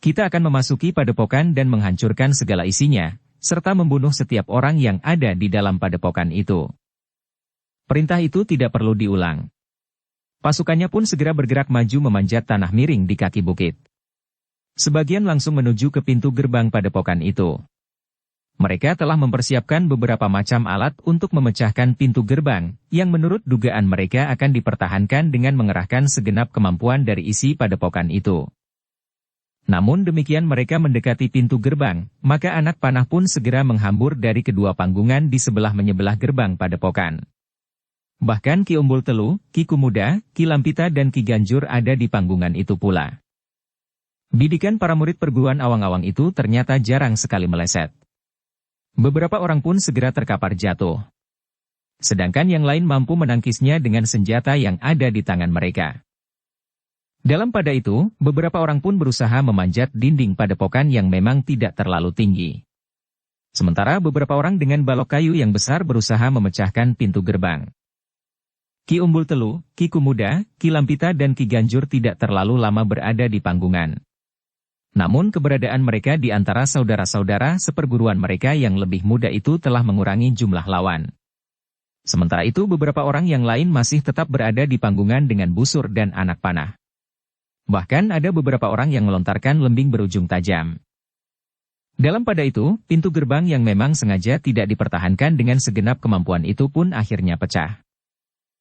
Kita akan memasuki padepokan dan menghancurkan segala isinya, serta membunuh setiap orang yang ada di dalam padepokan itu. Perintah itu tidak perlu diulang. Pasukannya pun segera bergerak maju memanjat tanah miring di kaki bukit. Sebagian langsung menuju ke pintu gerbang padepokan itu. Mereka telah mempersiapkan beberapa macam alat untuk memecahkan pintu gerbang, yang menurut dugaan mereka akan dipertahankan dengan mengerahkan segenap kemampuan dari isi padepokan itu. Namun demikian mereka mendekati pintu gerbang, maka anak panah pun segera menghambur dari kedua panggungan di sebelah-menyebelah gerbang padepokan. Bahkan Ki Umbul Telu, Ki Kumuda, Ki Lampita dan Ki Ganjur ada di panggungan itu pula. Bidikan para murid perguruan awang-awang itu ternyata jarang sekali meleset. Beberapa orang pun segera terkapar jatuh. Sedangkan yang lain mampu menangkisnya dengan senjata yang ada di tangan mereka. Dalam pada itu, beberapa orang pun berusaha memanjat dinding padepokan yang memang tidak terlalu tinggi. Sementara beberapa orang dengan balok kayu yang besar berusaha memecahkan pintu gerbang. Ki Umbul Telu, Ki Kumuda, Ki Lampita dan Ki Ganjur tidak terlalu lama berada di panggungan. Namun keberadaan mereka di antara saudara-saudara seperguruan mereka yang lebih muda itu telah mengurangi jumlah lawan. Sementara itu beberapa orang yang lain masih tetap berada di panggungan dengan busur dan anak panah. Bahkan ada beberapa orang yang melontarkan lembing berujung tajam. Dalam pada itu, pintu gerbang yang memang sengaja tidak dipertahankan dengan segenap kemampuan itu pun akhirnya pecah.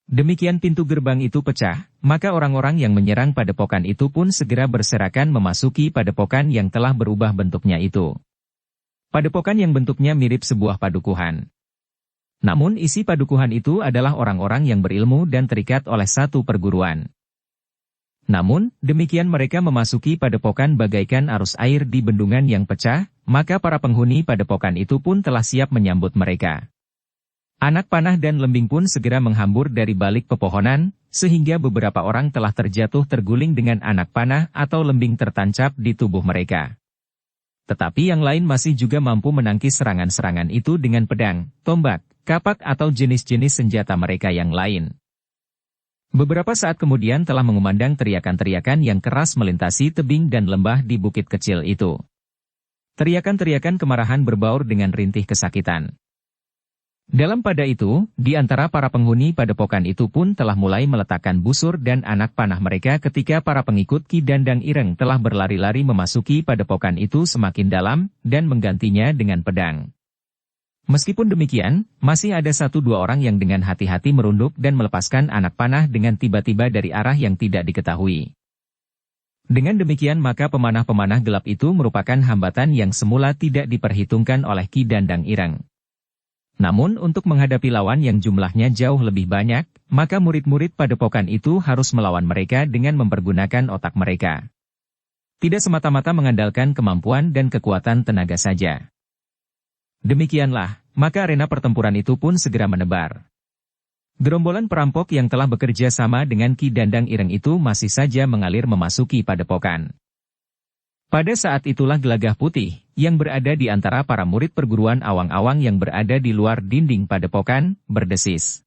Demikian pintu gerbang itu pecah, maka orang-orang yang menyerang padepokan itu pun segera berserakan memasuki padepokan yang telah berubah bentuknya itu. Padepokan yang bentuknya mirip sebuah padukuhan. Namun isi padukuhan itu adalah orang-orang yang berilmu dan terikat oleh satu perguruan. Namun, demikian mereka memasuki padepokan bagaikan arus air di bendungan yang pecah, maka para penghuni padepokan itu pun telah siap menyambut mereka. Anak panah dan lembing pun segera menghambur dari balik pepohonan, sehingga beberapa orang telah terjatuh terguling dengan anak panah atau lembing tertancap di tubuh mereka. Tetapi yang lain masih juga mampu menangkis serangan-serangan itu dengan pedang, tombak, kapak atau jenis-jenis senjata mereka yang lain. Beberapa saat kemudian telah mengumandang teriakan-teriakan yang keras melintasi tebing dan lembah di bukit kecil itu. Teriakan-teriakan kemarahan berbaur dengan rintih kesakitan. Dalam pada itu, di antara para penghuni padepokan itu pun telah mulai meletakkan busur dan anak panah mereka ketika para pengikut Ki Dandang Ireng telah berlari-lari memasuki padepokan itu semakin dalam, dan menggantinya dengan pedang. Meskipun demikian, masih ada 1-2 orang yang dengan hati-hati merunduk dan melepaskan anak panah dengan tiba-tiba dari arah yang tidak diketahui. Dengan demikian maka pemanah-pemanah gelap itu merupakan hambatan yang semula tidak diperhitungkan oleh Ki Dandang Ireng. Namun untuk menghadapi lawan yang jumlahnya jauh lebih banyak, maka murid-murid padepokan itu harus melawan mereka dengan mempergunakan otak mereka. Tidak semata-mata mengandalkan kemampuan dan kekuatan tenaga saja. Demikianlah, maka arena pertempuran itu pun segera menebar. Gerombolan perampok yang telah bekerja sama dengan Ki Dandang Ireng itu masih saja mengalir memasuki padepokan. Pada saat itulah Gelagah Putih, yang berada di antara para murid perguruan awang-awang yang berada di luar dinding padepokan, berdesis.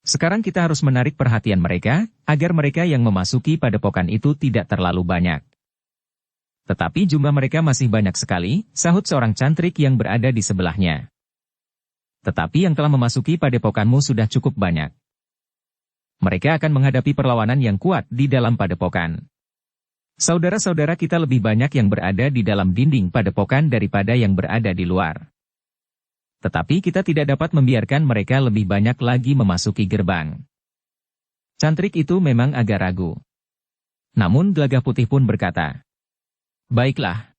Sekarang kita harus menarik perhatian mereka, agar mereka yang memasuki padepokan itu tidak terlalu banyak. Tetapi jumlah mereka masih banyak sekali, sahut seorang cantrik yang berada di sebelahnya. Tetapi yang telah memasuki padepokanmu sudah cukup banyak. Mereka akan menghadapi perlawanan yang kuat di dalam padepokan. Saudara-saudara kita lebih banyak yang berada di dalam dinding padepokan daripada yang berada di luar. Tetapi kita tidak dapat membiarkan mereka lebih banyak lagi memasuki gerbang. Cantrik itu memang agak ragu. Namun Gelagah Putih pun berkata, "Baiklah.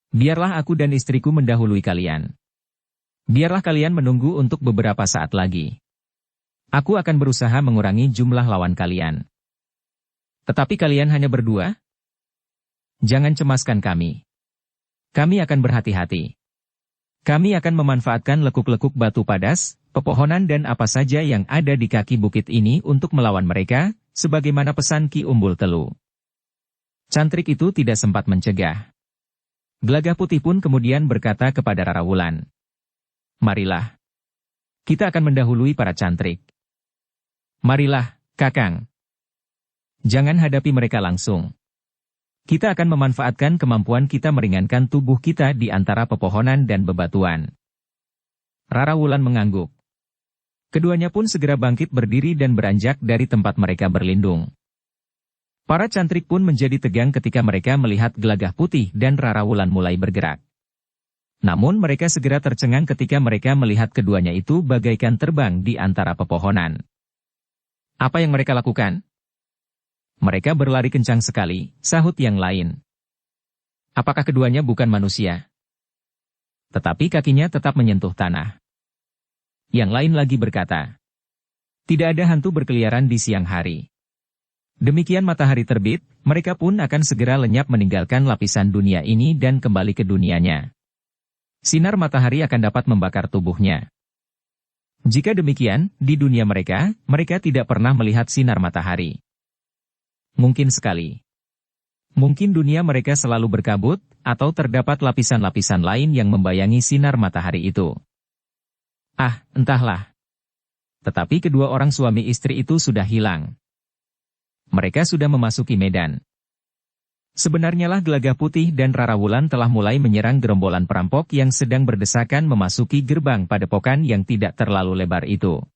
Biarlah aku dan istriku mendahului kalian. Biarlah kalian menunggu untuk beberapa saat lagi. Aku akan berusaha mengurangi jumlah lawan kalian. Tetapi kalian hanya berdua? Jangan cemaskan kami. Kami akan berhati-hati. Kami akan memanfaatkan lekuk-lekuk batu padas, pepohonan dan apa saja yang ada di kaki bukit ini untuk melawan mereka, sebagaimana pesan Ki Umbul Telu." Cantrik itu tidak sempat mencegah. Gelagah Putih pun kemudian berkata kepada Rara Wulan, "Marilah. Kita akan mendahului para cantrik. Marilah, Kakang. Jangan hadapi mereka langsung. Kita akan memanfaatkan kemampuan kita meringankan tubuh kita di antara pepohonan dan bebatuan. Rara Wulan mengangguk. Keduanya pun segera bangkit berdiri dan beranjak dari tempat mereka berlindung. Para cantrik pun menjadi tegang ketika mereka melihat Gelagah Putih dan Rara Wulan mulai bergerak. Namun mereka segera tercengang ketika mereka melihat keduanya itu bagaikan terbang di antara pepohonan. Apa yang mereka lakukan? Mereka berlari kencang sekali, sahut yang lain. Apakah keduanya bukan manusia? Tetapi kakinya tetap menyentuh tanah. Yang lain lagi berkata, tidak ada hantu berkeliaran di siang hari. Demikian matahari terbit, mereka pun akan segera lenyap meninggalkan lapisan dunia ini dan kembali ke dunianya. Sinar matahari akan dapat membakar tubuhnya. Jika demikian, di dunia mereka tidak pernah melihat sinar matahari. Mungkin sekali. Mungkin dunia mereka selalu berkabut, atau terdapat lapisan-lapisan lain yang membayangi sinar matahari itu. Ah, entahlah. Tetapi kedua orang suami istri itu sudah hilang. Mereka sudah memasuki medan. Sebenarnya lah Gelagah Putih dan Rara Wulan telah mulai menyerang gerombolan perampok yang sedang berdesakan memasuki gerbang padepokan yang tidak terlalu lebar itu.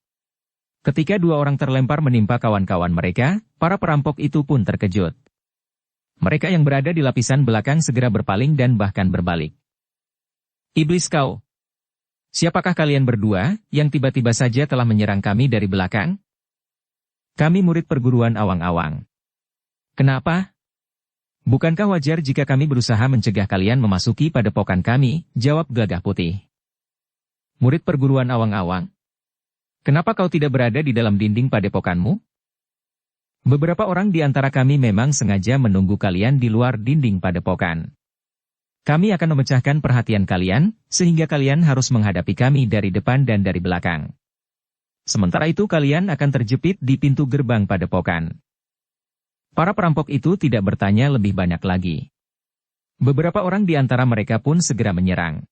Ketika dua orang terlempar menimpa kawan-kawan mereka, para perampok itu pun terkejut. Mereka yang berada di lapisan belakang segera berpaling dan bahkan berbalik. Iblis kau! Siapakah kalian berdua, yang tiba-tiba saja telah menyerang kami dari belakang? Kami murid perguruan Awang-Awang. Kenapa? Bukankah wajar jika kami berusaha mencegah kalian memasuki padepokan kami, jawab Gelagah Putih. Murid perguruan Awang-Awang? Kenapa kau tidak berada di dalam dinding padepokanmu? Beberapa orang di antara kami memang sengaja menunggu kalian di luar dinding padepokan. Kami akan memecahkan perhatian kalian, sehingga kalian harus menghadapi kami dari depan dan dari belakang. Sementara itu kalian akan terjepit di pintu gerbang padepokan. Para perampok itu tidak bertanya lebih banyak lagi. Beberapa orang di antara mereka pun segera menyerang.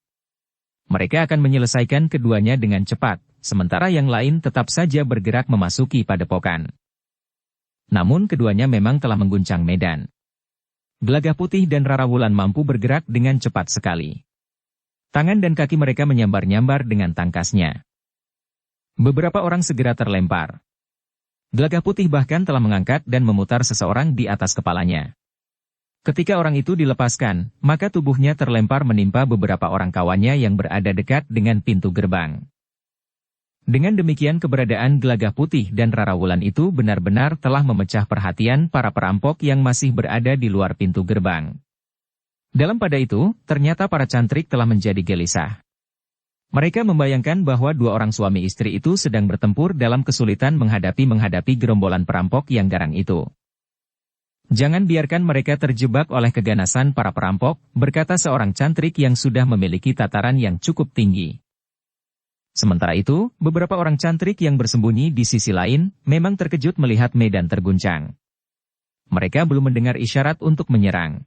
Mereka akan menyelesaikan keduanya dengan cepat, sementara yang lain tetap saja bergerak memasuki padepokan. Namun keduanya memang telah mengguncang medan. Gelagah Putih dan Rara Wulan mampu bergerak dengan cepat sekali. Tangan dan kaki mereka menyambar-nyambar dengan tangkasnya. Beberapa orang segera terlempar. Gelagah Putih bahkan telah mengangkat dan memutar seseorang di atas kepalanya. Ketika orang itu dilepaskan, maka tubuhnya terlempar menimpa beberapa orang kawannya yang berada dekat dengan pintu gerbang. Dengan demikian keberadaan Gelagah Putih dan Rara Wulan itu benar-benar telah memecah perhatian para perampok yang masih berada di luar pintu gerbang. Dalam pada itu, ternyata para cantrik telah menjadi gelisah. Mereka membayangkan bahwa dua orang suami istri itu sedang bertempur dalam kesulitan menghadapi gerombolan perampok yang garang itu. Jangan biarkan mereka terjebak oleh keganasan para perampok, berkata seorang cantrik yang sudah memiliki tataran yang cukup tinggi. Sementara itu, beberapa orang cantrik yang bersembunyi di sisi lain, memang terkejut melihat medan terguncang. Mereka belum mendengar isyarat untuk menyerang.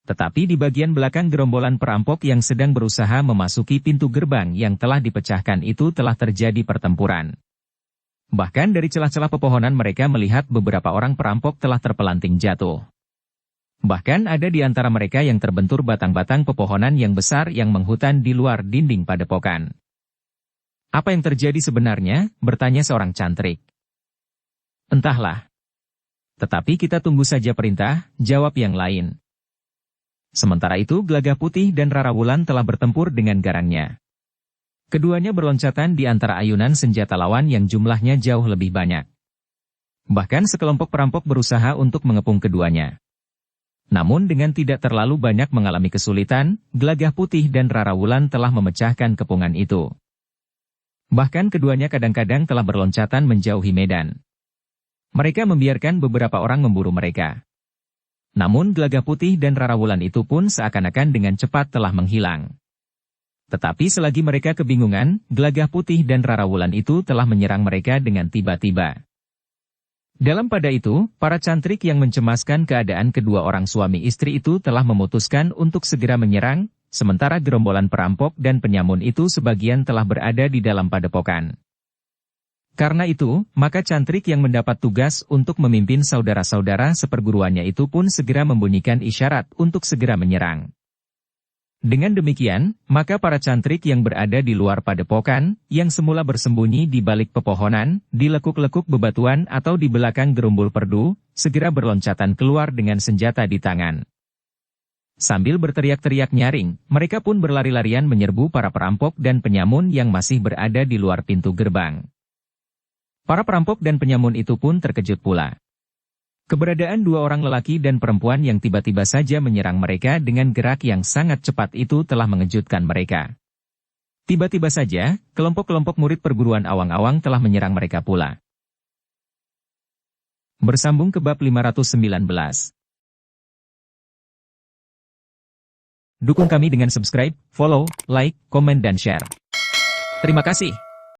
Tetapi di bagian belakang gerombolan perampok yang sedang berusaha memasuki pintu gerbang yang telah dipecahkan itu telah terjadi pertempuran. Bahkan dari celah-celah pepohonan mereka melihat beberapa orang perampok telah terpelanting jatuh. Bahkan ada di antara mereka yang terbentur batang-batang pepohonan yang besar yang menghutan di luar dinding padepokan. Apa yang terjadi sebenarnya? Bertanya seorang cantrik. Entahlah. Tetapi kita tunggu saja perintah, jawab yang lain. Sementara itu Gelagah Putih dan Rara Wulan telah bertempur dengan garangnya. Keduanya berloncatan di antara ayunan senjata lawan yang jumlahnya jauh lebih banyak. Bahkan sekelompok perampok berusaha untuk mengepung keduanya. Namun dengan tidak terlalu banyak mengalami kesulitan, Gelagah Putih dan Rara Wulan telah memecahkan kepungan itu. Bahkan keduanya kadang-kadang telah berloncatan menjauhi medan. Mereka membiarkan beberapa orang memburu mereka. Namun Gelagah Putih dan Rara Wulan itu pun seakan-akan dengan cepat telah menghilang. Tetapi selagi mereka kebingungan, Gelagah Putih dan Rara Wulan itu telah menyerang mereka dengan tiba-tiba. Dalam pada itu, para cantrik yang mencemaskan keadaan kedua orang suami istri itu telah memutuskan untuk segera menyerang, sementara gerombolan perampok dan penyamun itu sebagian telah berada di dalam padepokan. Karena itu, maka cantrik yang mendapat tugas untuk memimpin saudara-saudara seperguruannya itu pun segera membunyikan isyarat untuk segera menyerang. Dengan demikian, maka para cantrik yang berada di luar padepokan, yang semula bersembunyi di balik pepohonan, di lekuk-lekuk bebatuan atau di belakang gerumbul perdu, segera berloncatan keluar dengan senjata di tangan. Sambil berteriak-teriak nyaring, mereka pun berlari-larian menyerbu para perampok dan penyamun yang masih berada di luar pintu gerbang. Para perampok dan penyamun itu pun terkejut pula. Keberadaan dua orang lelaki dan perempuan yang tiba-tiba saja menyerang mereka dengan gerak yang sangat cepat itu telah mengejutkan mereka. Tiba-tiba saja, kelompok-kelompok murid perguruan awang-awang telah menyerang mereka pula. Bersambung ke bab 519. Dukung kami dengan subscribe, follow, like, komen dan share. Terima kasih.